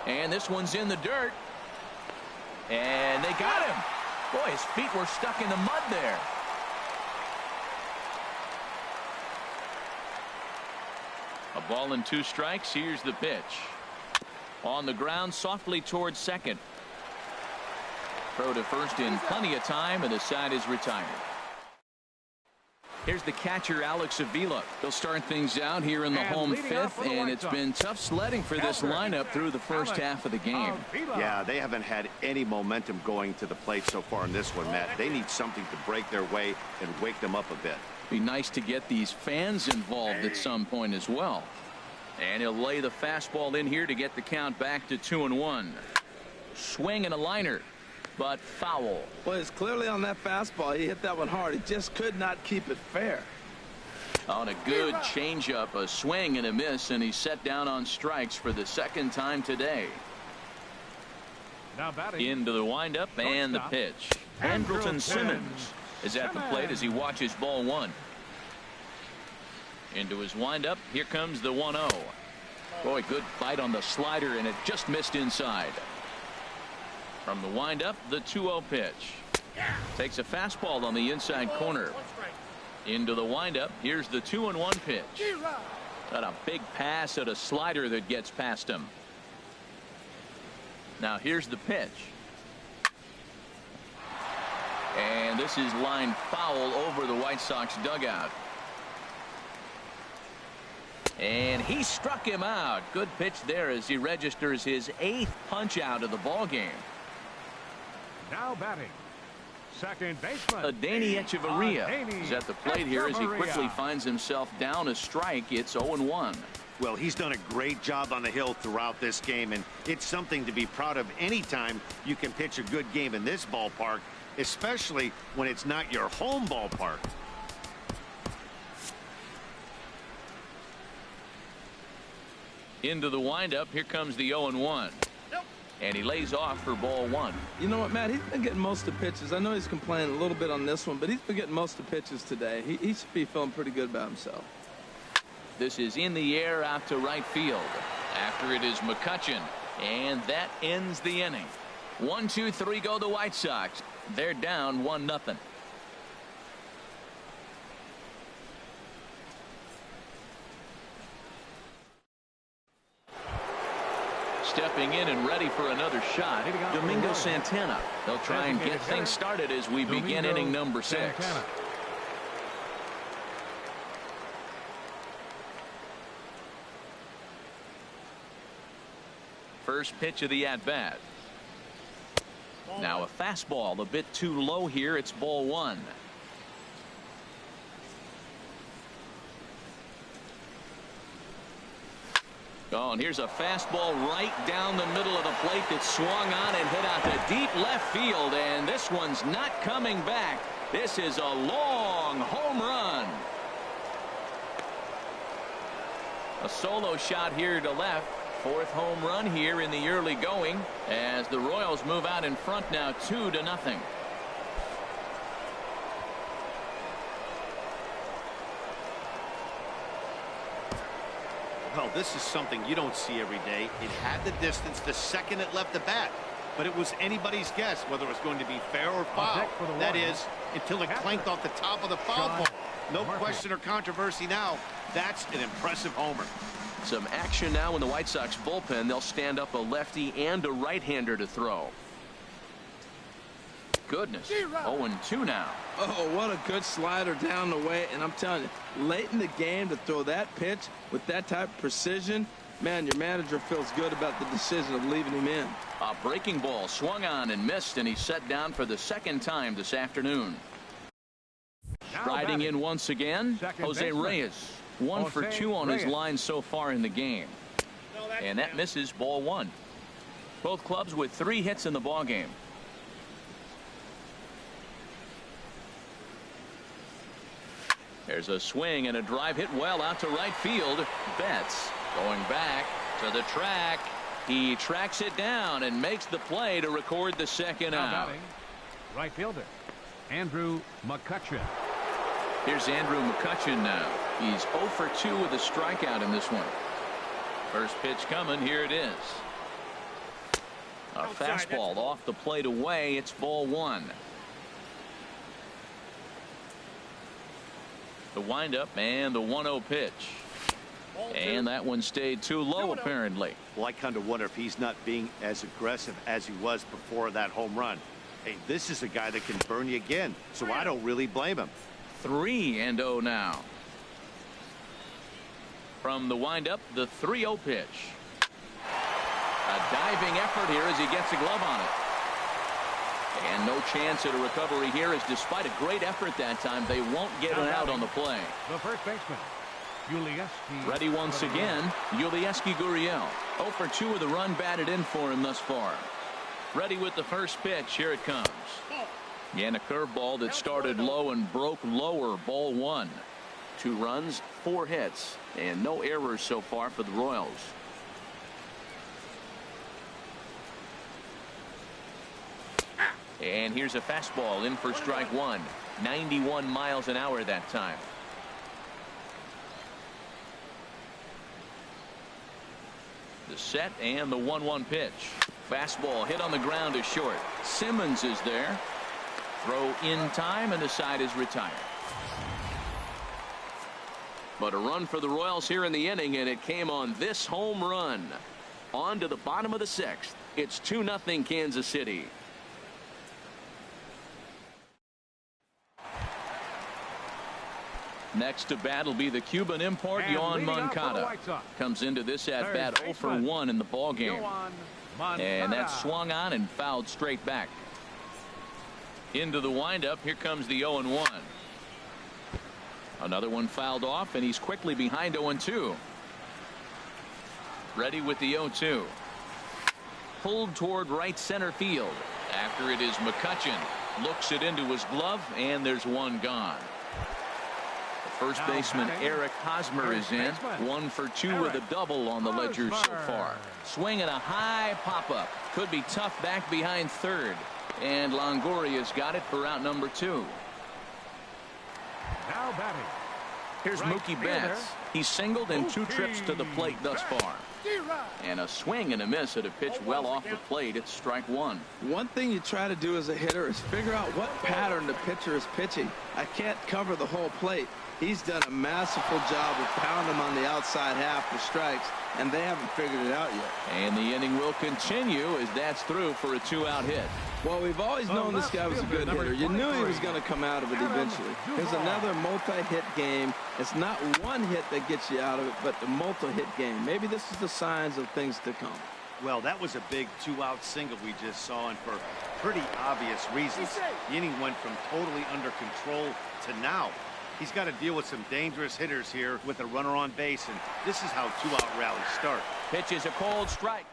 And this one's in the dirt. And they got him. Boy, his feet were stuck in the mud there. A ball and 2 strikes. Here's the pitch. On the ground, softly towards second. Throw to first in plenty of time, and the side is retired. Here's the catcher, Alex Avila. They'll start things out here in the home 5th, and it's been tough sledding for this lineup through the first half of the game.
Yeah, they haven't had any momentum going to the plate so far in this one, Matt. They need something to break their way and wake them up a bit.
Be nice to get these fans involved at some point as well. And he'll lay the fastball in here to get the count back to 2-1. Swing and a liner, but foul.
Well, it's clearly on that fastball. He hit that one hard. He just could not keep it fair.
On a good changeup, a swing and a miss, and he's set down on strikes for the 2nd time today.
Now batting.
Into the windup and the pitch. Andrelton Simmons is at the plate as he watches ball 1. Into his windup. Here comes the 1-0. Boy, good bite on the slider, and it just missed inside. From the windup, the 2-0 pitch. Takes a fastball on the inside corner. Into the windup. Here's the 2-1 pitch. Got a big pass at a slider that gets past him. Now here's the pitch. And this is lined foul over the White Sox dugout. And he struck him out. Good pitch there as he registers his 8th punch out of the ball game.
Now batting. Second baseman.
Adeiny Echeverria is at the plate here as he quickly finds himself down a strike. It's 0-1.
Well, he's done a great job on the hill throughout this game, and it's something to be proud of anytime you can pitch a good game in this ballpark, especially when it's not your home ballpark.
Into the windup. Here comes the 0-1. And he lays off for ball 1.
You know what, Matt? He's been getting most of the pitches. I know he's complaining a little bit on this one, but he's been getting most of the pitches today. He should be feeling pretty good about himself.
This is in the air out to right field. After it is McCutchen. And that ends the inning. 1, 2, 3 go the White Sox. They're down 1-0. Stepping in and ready for another shot, Domingo Santana. They'll try and get things started as we begin inning number 6. First pitch of the at-bat. Now a fastball a bit too low here. It's ball 1. Oh, and here's a fastball right down the middle of the plate that swung on and hit out to deep left field, and this one's not coming back. This is a long home run. A solo shot here to left. 4th home run here in the early going as the Royals move out in front now 2-0.
Well, this is something you don't see every day. It had the distance the second it left the bat, but it was anybody's guess whether it was going to be fair or foul. That is, until it clanked off the top of the foul ball. No question or controversy now. That's an impressive homer.
Some action now in the White Sox bullpen. They'll stand up a lefty and a right-hander to throw. Goodness. 0-2 now.
Oh, what a good slider down the way. And I'm telling you, late in the game to throw that pitch with that type of precision, man, your manager feels good about the decision of leaving him in.
A breaking ball swung on and missed, and he's set down for the 2nd time this afternoon. Striding in once again, Jose Reyes. 1 for 2 on his line so far in the game. And that misses ball 1. Both clubs with 3 hits in the ball game. There's a swing and a drive hit well out to right field. Betts going back to the track. He tracks it down and makes the play to record the second out.
Batting, right fielder Andrew McCutchen.
Here's Andrew McCutchen now. He's 0 for 2 with a strikeout in this one. First pitch coming. Here it is. A fastball off the plate away. It's ball 1. The windup and the 1-0 pitch. And that one stayed too low apparently.
Well, I kind of wonder if he's not being as aggressive as he was before that home run. Hey, this is a guy that can burn you again, so I don't really blame him.
3-0 now. From the windup, the 3-0 pitch. A diving effort here as he gets a glove on it. And no chance at a recovery here, as despite a great effort that time, they won't get an out on the play.
The first baseman, Ulieski.
Ready once again, Ulieski Gurriel. 0 for 2 with a run batted in for him thus far. Ready with the first pitch. Here it comes. And a curveball that started low and broke lower. Ball 1. 2 runs, 4 hits, and no errors so far for the Royals. And here's a fastball in for strike 1. 91 miles an hour that time. The set and the 1-1 pitch. Fastball hit on the ground is short. Simmons is there. Throw in time, and the side is retired. But a run for the Royals here in the inning, and it came on this home run. On to the bottom of the 6th. It's 2-0 Kansas City. Next to bat will be the Cuban import, Yoan Moncada. Comes into this at bat 0 for 1 in the ball game. And that's swung on and fouled straight back. Into the windup. Here comes the 0-1. Another one fouled off, and he's quickly behind 0-2. Ready with the 0-2. Pulled toward right center field. After it is McCutchen. Looks it into his glove, and there's one gone. First baseman Eric Hosmer is in. 1 for 2 with a double on the ledger so far. Swinging a high pop-up. Could be tough back behind third. And Longoria's got it for out number 2.
Now batting.
Here's Mookie Betts. He's singled in 2 trips to the plate thus far. And a swing and a miss at a pitch well off the plate. It's strike 1.
One thing you try to do as a hitter is figure out what pattern the pitcher is pitching. I can't cover the whole plate. He's done a masterful job of pounding them on the outside half for strikes, and they haven't figured it out yet.
And the inning will continue as that's through for a 2-out hit.
Well, we've always known this guy was a good hitter. You knew he was going to come out of it eventually. Here's another multi-hit game. It's not one hit that gets you out of it, but the multi-hit game. Maybe this is the signs of things to come.
Well, that was a big 2-out single we just saw, and for pretty obvious reasons. The inning went from totally under control to now. He's got to deal with some dangerous hitters here with a runner on base, and this is how 2-out rallies start.
Pitch is a cold strike.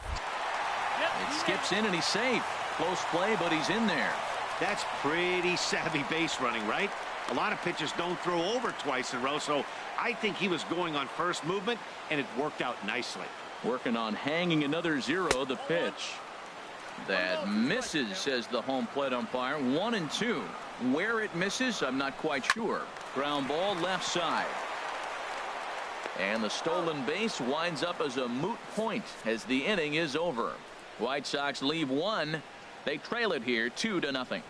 It skips in, and he's safe. Close play, but he's in there.
That's pretty savvy base running, right? A lot of pitchers don't throw over twice in a row, so I think he was going on first movement, and it worked out nicely.
Working on hanging another 0. The pitch that misses, says the home plate umpire. 1-2. Where it misses, I'm not quite sure. Ground ball left side. And the stolen base winds up as a moot point as the inning is over. White Sox leave 1. They trail it here 2-0.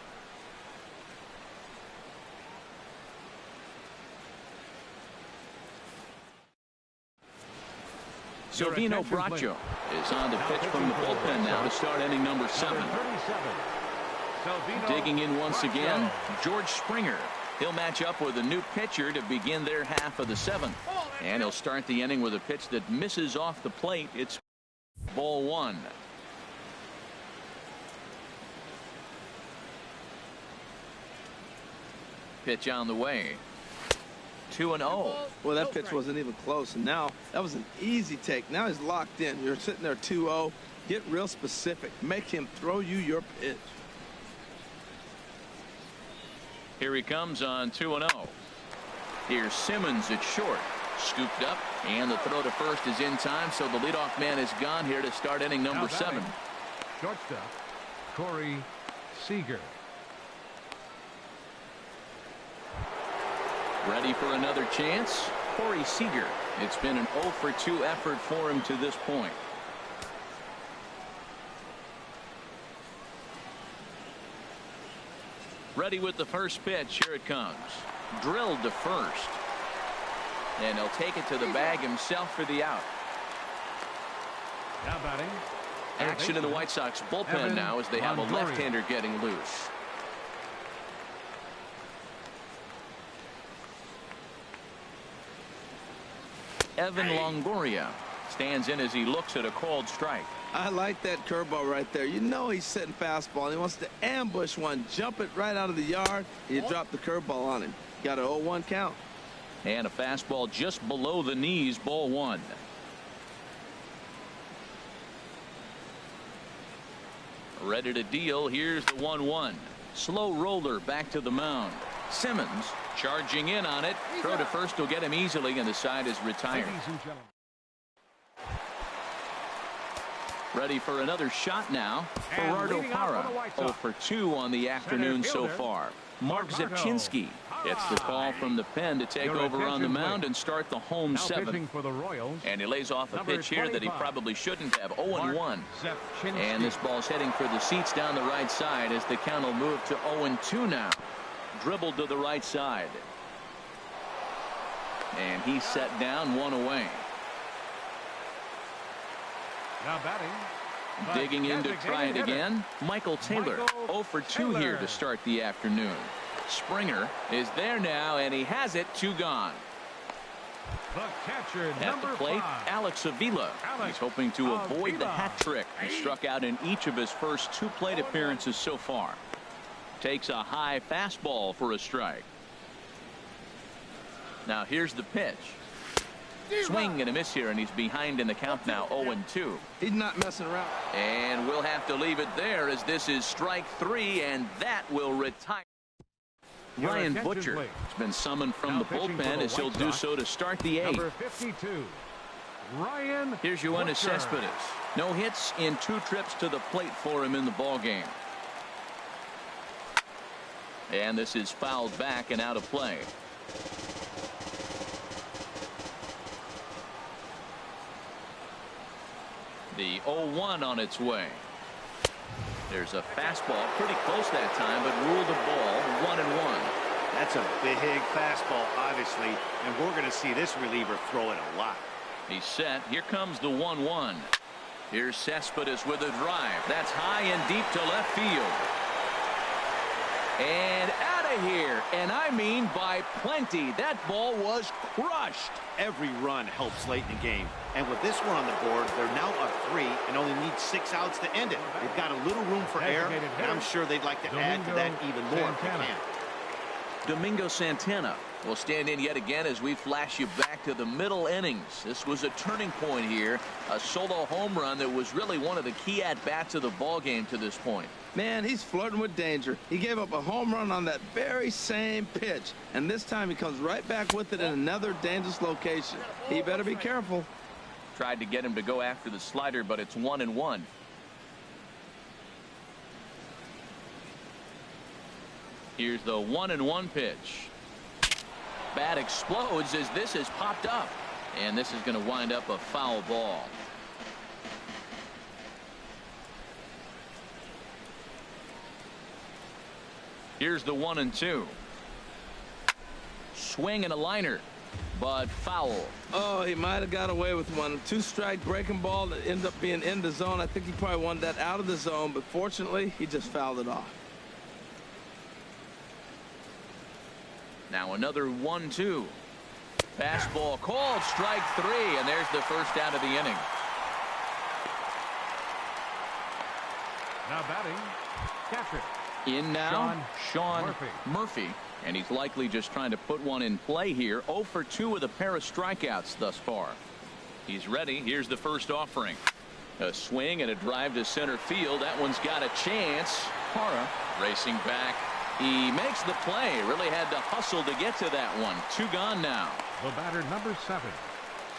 Silvino Bracho is on to pitch from the bullpen now to start inning number 7. Digging in once again, George Springer. He'll match up with a new pitcher to begin their half of the 7th. And he'll start the inning with a pitch that misses off the plate. It's ball 1. Pitch on the way. 2-0.
Well, that pitch wasn't even close, and now that was an easy take. Now he's locked in. You're sitting there 2-0. Get real specific. Make him throw you your pitch.
Here he comes on 2-0. Here's Simmons at short. Scooped up, and the throw to first is in time, so the leadoff man is gone here to start inning number 7.
Shortstop, Corey Seager.
Ready for another chance, Corey Seager. It's been an 0 for 2 effort for him to this point. Ready with the first pitch. Here it comes. Drilled to first. And he'll take it to the bag himself for the out.
Now batting.
Action in the White Sox bullpen now as they have a left-hander getting loose. Evan Longoria stands in as he looks at a called strike.
I like that curveball right there. You know he's setting fastball, and he wants to ambush one, jump it right out of the yard. You drop the curveball on him. Got an 0-1 count.
And a fastball just below the knees, ball 1. Ready to deal. Here's the 1-1. Slow roller back to the mound. Simmons charging in on it. Throw to first will get him easily, and the side is retired. Ready for another shot now. Gerardo Parra 0 for 2 on the afternoon so far. Mark Zepchinski gets the call from the pen to take over on the mound and start the home 7th. And he lays off a pitch here that he probably shouldn't have. 0-1. And this ball's heading for the seats down the right side as the count will move to 0-2 now. Dribbled to the right side. And he's set down, 1 away.
Now batting.
Digging in to try it again. Michael Taylor 0 for 2 here to start the afternoon. Springer is there now, and he has it. 2 gone.
The catcher,
at the plate,
5.
Alex Avila. He's hoping to avoid the hat trick. He struck out in each of his first 2 plate appearances so far. Takes a high fastball for a strike. Now here's the pitch. Swing and a miss here, and he's behind in the count now. 0-2.
He's not messing around.
And we'll have to leave it there as this is strike 3, and that will retire. Ryan Butcher has been summoned from the bullpen as he'll do so to start the 8th.
Number 52, Ryan.
Here's Yoenis Cespedes. No hits in 2 trips to the plate for him in the ballgame. And this is fouled back and out of play. The 0-1 on its way. There's a fastball pretty close that time, but ruled a ball 1-1.
That's a big fastball, obviously, and we're going to see this reliever throw it a lot.
He's set. Here comes the 1-1. Here's Cespedes with a drive. That's high and deep to left field. And out of here. And I mean by plenty. That ball was crushed.
Every run helps late in the game. And with this one on the board, they're now up 3 and only need 6 outs to end it. They've got a little room for error, and I'm sure they'd like to add to that even more if they can.
Domingo Santana will stand in yet again as we flash you back to the middle innings. This was a turning point here. A solo home run that was really one of the key at-bats of the ball game to this point.
Man, he's flirting with danger. He gave up a home run on that very same pitch, and this time he comes right back with it in another dangerous location. He better be careful.
Tried to get him to go after the slider, but it's 1-1. Here's the 1-1 pitch. Bat explodes as this is popped up, and this is going to wind up a foul ball. Here's the 1-2. Swing and a liner, but foul.
Oh, he might have got away with one. 2-strike breaking ball that ended up being in the zone. I think he probably wanted that out of the zone, but fortunately, he just fouled it off.
Now another 1-2. Fastball called, strike 3, and there's the first out of the inning.
Now batting, catcher.
In now, Sean Murphy. And he's likely just trying to put one in play here. 0 for 2 with a pair of strikeouts thus far. He's ready. Here's the first offering. A swing and a drive to center field. That one's got a chance. Parra racing back. He makes the play. Really had to hustle to get to that one. 2 gone now.
The batter, number 7,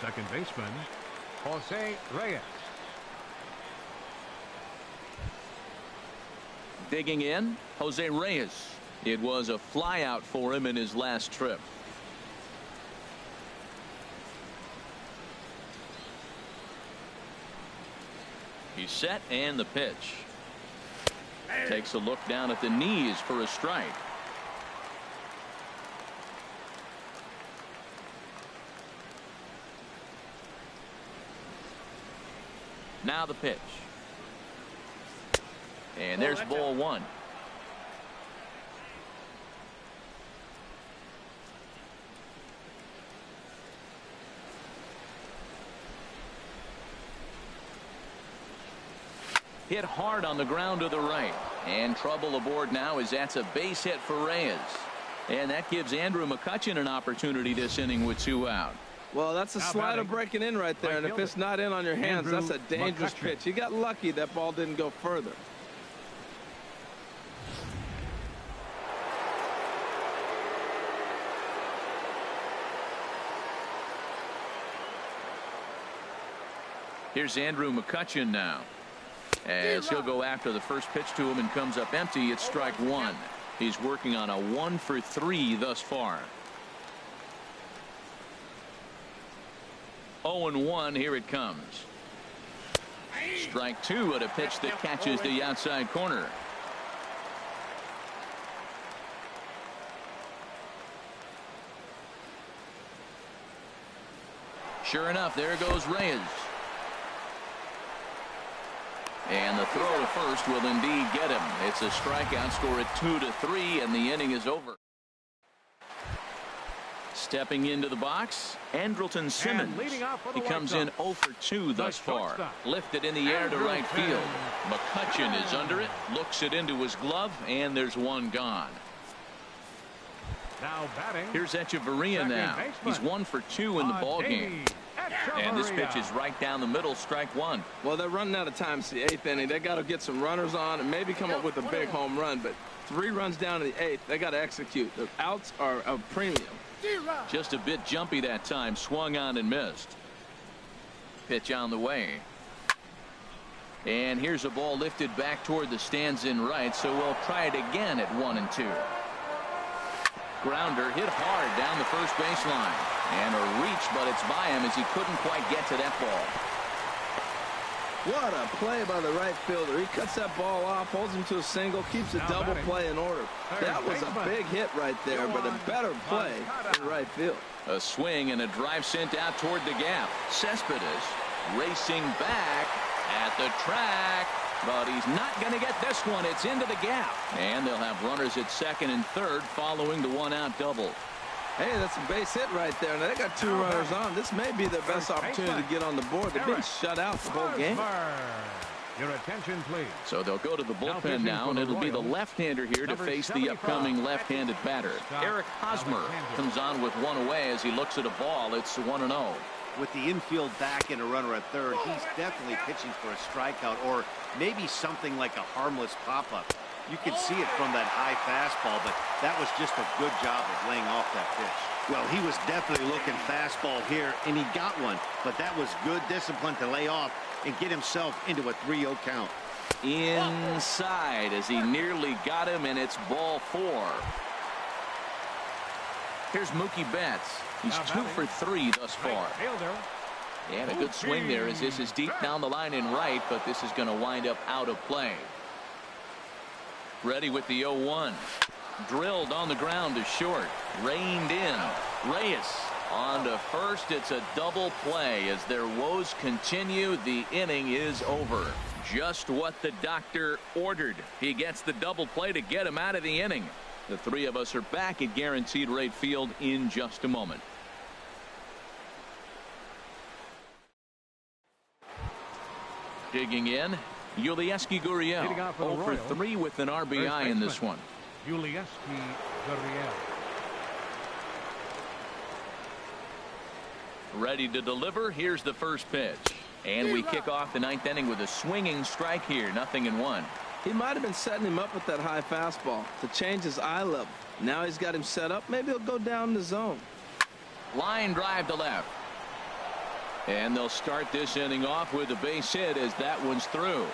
second baseman, Jose Reyes.
Digging in, Jose Reyes. It was a flyout for him in his last trip. He's set, and the pitch. Takes a look down at the knees for a strike. Now the pitch. And there's ball 1. Hit hard on the ground to the right. And trouble aboard now as that's a base hit for Reyes. And that gives Andrew McCutchen an opportunity this inning with 2 out.
Well, that's a slider breaking in right there, and if it's not in on your hands, that's a dangerous pitch. He got lucky that ball didn't go further.
Here's Andrew McCutchen now. As he'll go after the first pitch to him and comes up empty. It's strike 1. He's working on a 1 for 3 thus far. 0-1. Here it comes. Strike 2 at a pitch that catches the outside corner. Sure enough, there goes Reyes. And the throw to first will indeed get him. It's a strikeout, score at 2-3, and the inning is over. Stepping into the box, Andrelton Simmons. He comes in 0 for 2 thus far. Lifted in the air to right field. McCutchen is under it, looks it into his glove, and there's 1 gone.
Now batting.
Here's Echeverria now. He's 1 for 2 in the ball game. And this pitch is right down the middle, strike 1.
Well, they're running out of time. It's the 8th inning. They got to get some runners on and maybe come up with a big home run. But 3 runs down in the 8th. They got to execute. The outs are a premium.
Just a bit jumpy that time. Swung on and missed. Pitch on the way. And here's a ball lifted back toward the stands in right. So we'll try it again at 1-2. Grounder hit hard down the first baseline. And a reach, but it's by him as he couldn't quite get to that ball.
What a play by the right fielder. He cuts that ball off, holds him to a single, keeps a double play in order. That was a big hit right there, but a better play in right field.
A swing and a drive sent out toward the gap. Cespedes racing back at the track, but he's not going to get this one. It's into the gap. And they'll have runners at second and third following the 1-out double.
Hey, that's a base hit right there. Now they got 2 runners on. This may be their best opportunity to get on the board. They've been shut out the whole game.
Your attention, please.
So they'll go to the bullpen now, and it'll be the left-hander here to face the upcoming left-handed batter. Eric Hosmer comes on with 1 away as he looks at a ball. It's 1-0.
With the infield back and a runner at third, he's definitely pitching for a strikeout or maybe something like a harmless pop-up. You can see it from that high fastball, but that was just a good job of laying off that pitch. Well, he was definitely looking fastball here, and he got one. But that was good discipline to lay off and get himself into a 3-0 count.
Inside as he nearly got him, and it's ball 4. Here's Mookie Betts. He's 2 for 3 thus far. And a good swing there as this is deep down the line in right, but this is going to wind up out of play. Ready with the 0-1. Drilled on the ground to short. Reined in. Reyes on to first. It's a double play as their woes continue. The inning is over. Just what the doctor ordered. He gets the double play to get him out of the inning. The 3 of us are back at Guaranteed Rate Field in just a moment. Digging in, Yulieski Gurriel, 0 for 3 with an RBI in this one.
Yulieski Gurriel.
Ready to deliver. Here's the first pitch. And we kick off the 9th inning with a swinging strike here. 0-1.
He might have been setting him up with that high fastball to change his eye level. Now he's got him set up. Maybe he'll go down the zone.
Line drive to left. And they'll start this inning off with a base hit as that one's through.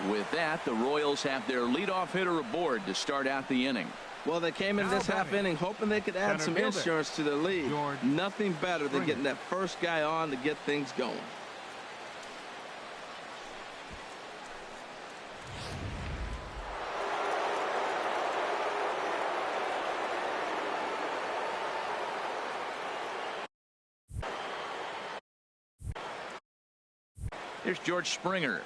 With that, the Royals have their leadoff hitter aboard to start out the inning.
Well, they came in this half inning hoping they could add some insurance to their lead. Nothing better than getting that first guy on to get things going.
Here's George Springer.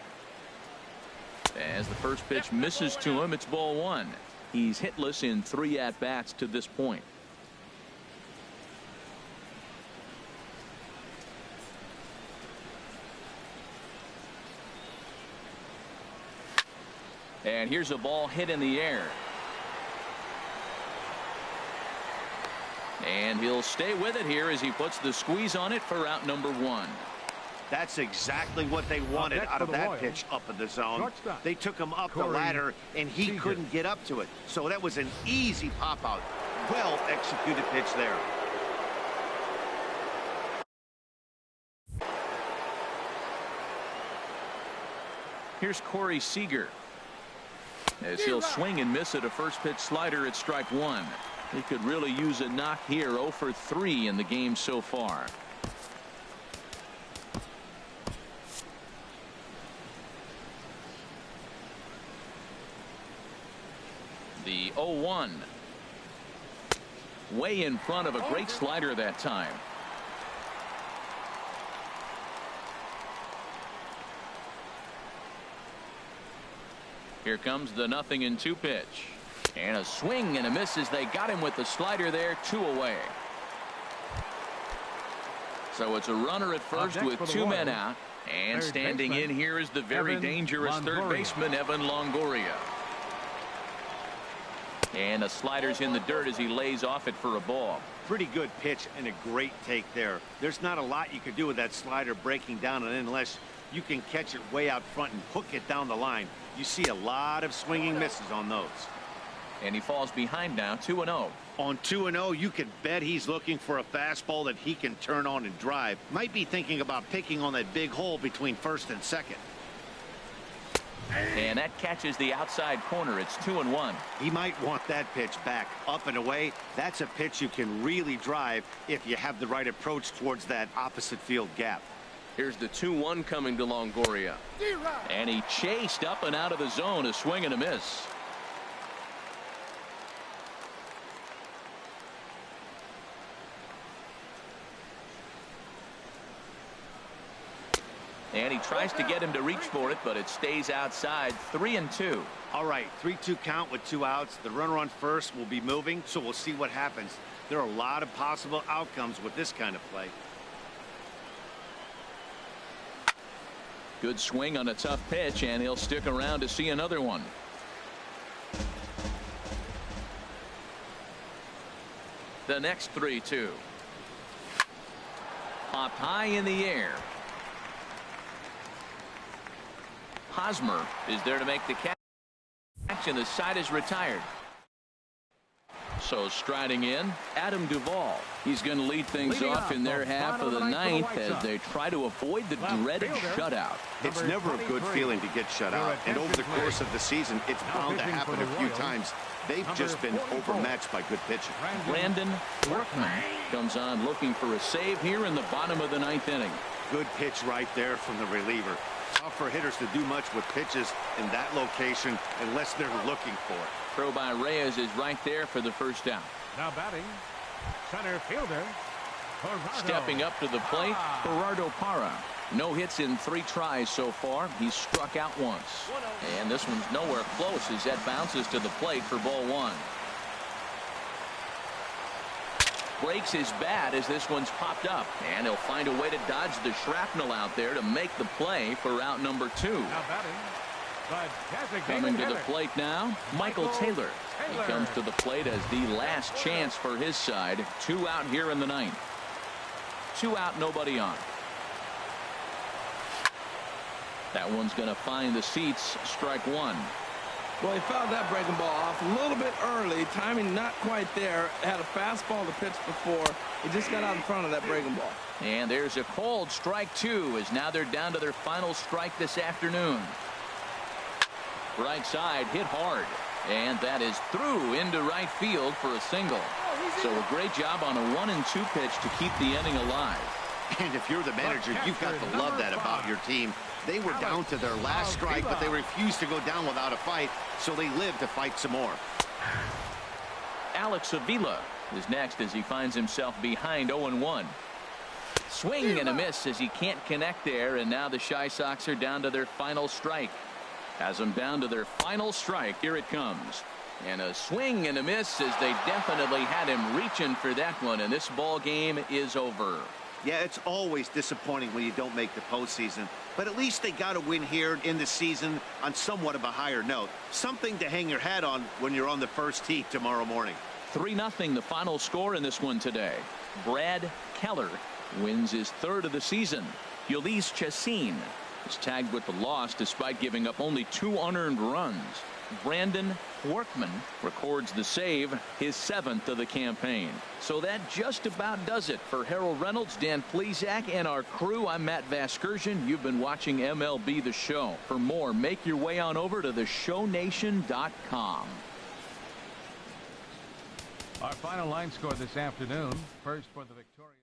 As the first pitch misses to him, it's ball one. He's hitless in 3 at-bats to this point. And here's a ball hit in the air. And he'll stay with it here as he puts the squeeze on it for out number 1.
That's exactly what they wanted out of that pitch up in the zone. They took him up the ladder, and he couldn't get up to it. So that was an easy pop-out. Well-executed pitch there.
Here's Corey Seager. As he'll swing and miss at a first pitch slider at strike 1. He could really use a knock here. 0 for 3 in the game so far. The 0-1. Way in front of a great slider that time. Here comes the 0-2 pitch. And a swing and a miss as they got him with the slider there. 2 away. So it's a runner at first with 2 men out. And standing in here is the very dangerous third baseman, Evan Longoria. And the slider's in the dirt as he lays off it for a ball.
Pretty good pitch and a great take there. There's not a lot you could do with that slider breaking down, and unless you can catch it way out front and hook it down the line. You see a lot of swinging misses on those.
And he falls behind now, 2-0.
On 2-0, you could bet he's looking for a fastball that he can turn on and drive. Might be thinking about picking on that big hole between first and second.
And that catches the outside corner. It's 2-1.
He might want that pitch back. Up and away, that's a pitch you can really drive if you have the right approach towards that opposite field gap.
Here's the 2-1 coming to Longoria.
And he chased up and out of the zone. A swing and a miss. And he tries to get him to reach for it, but it stays outside. 3-2.
All right, 3-2 count with 2 outs. The runner on first will be moving, so we'll see what happens. There are a lot of possible outcomes with this kind of play.
Good swing on a tough pitch, and he'll stick around to see another one. The next 3-2. Popped high in the air. Hosmer is there to make the catch, and the side is retired. So striding in, Adam Duvall. He's going to lead things off in their half of the ninth as they try to avoid the dreaded shutout.
It's never a good feeling to get shut out, and over the course of the season, it's bound to happen a few times. They've just been overmatched by good pitching.
Brandon Workman comes on looking for a save here in the bottom of the 9th inning.
Good pitch right there from the reliever. Tough for hitters to do much with pitches in that location unless they're looking for it.
Throw by Reyes is right there for the first down.
Now batting, center fielder, Gerardo.
Stepping up to the plate, Gerardo Parra. No hits in 3 tries so far. He's struck out once. And this one's nowhere close as that bounces to the plate for ball 1. Breaks his bat as this one's popped up, and he'll find a way to dodge the shrapnel out there to make the play for out number 2.
Now batting,
coming to the plate now, Michael Taylor. He comes to the plate as the last chance for his side. 2 out here in the 9th. 2 out, nobody on. That one's going to find the seats. Strike 1.
Well, he fouled that breaking ball off a little bit early. Timing not quite there. Had a fastball to pitch before. He just got out in front of that breaking ball.
And there's a called strike two, as now they're down to their final strike this afternoon. Right side hit hard, and that is through into right field for a single. So a great job on a 1-2 pitch to keep the inning alive.
And if you're the manager, you've got to love that about your team. They were down to their last strike, but they refused to go down without a fight, so they lived to fight some more.
Alex Avila is next as he finds himself behind 0-1. Swing and a miss as he can't connect there, and now the Chi Sox are down to their final strike. Has them down to their final strike. Here it comes. And a swing and a miss as they definitely had him reaching for that one, and this ball game is over.
Yeah, it's always disappointing when you don't make the postseason, but at least they got a win here in the season on somewhat of a higher note. Something to hang your hat on when you're on the first tee tomorrow morning.
3-0 the final score in this one today. Brad Keller wins his third of the season. Ulysses Chassin is tagged with the loss despite giving up only 2 unearned runs. Brandon Workman records the save, his 7th of the campaign. So that just about does it for Harold Reynolds, Dan Plesac, and our crew. I'm Matt Vasgersian. You've been watching MLB The Show. For more, make your way on over to theshownation.com.
Our final line score this afternoon. First for the victorious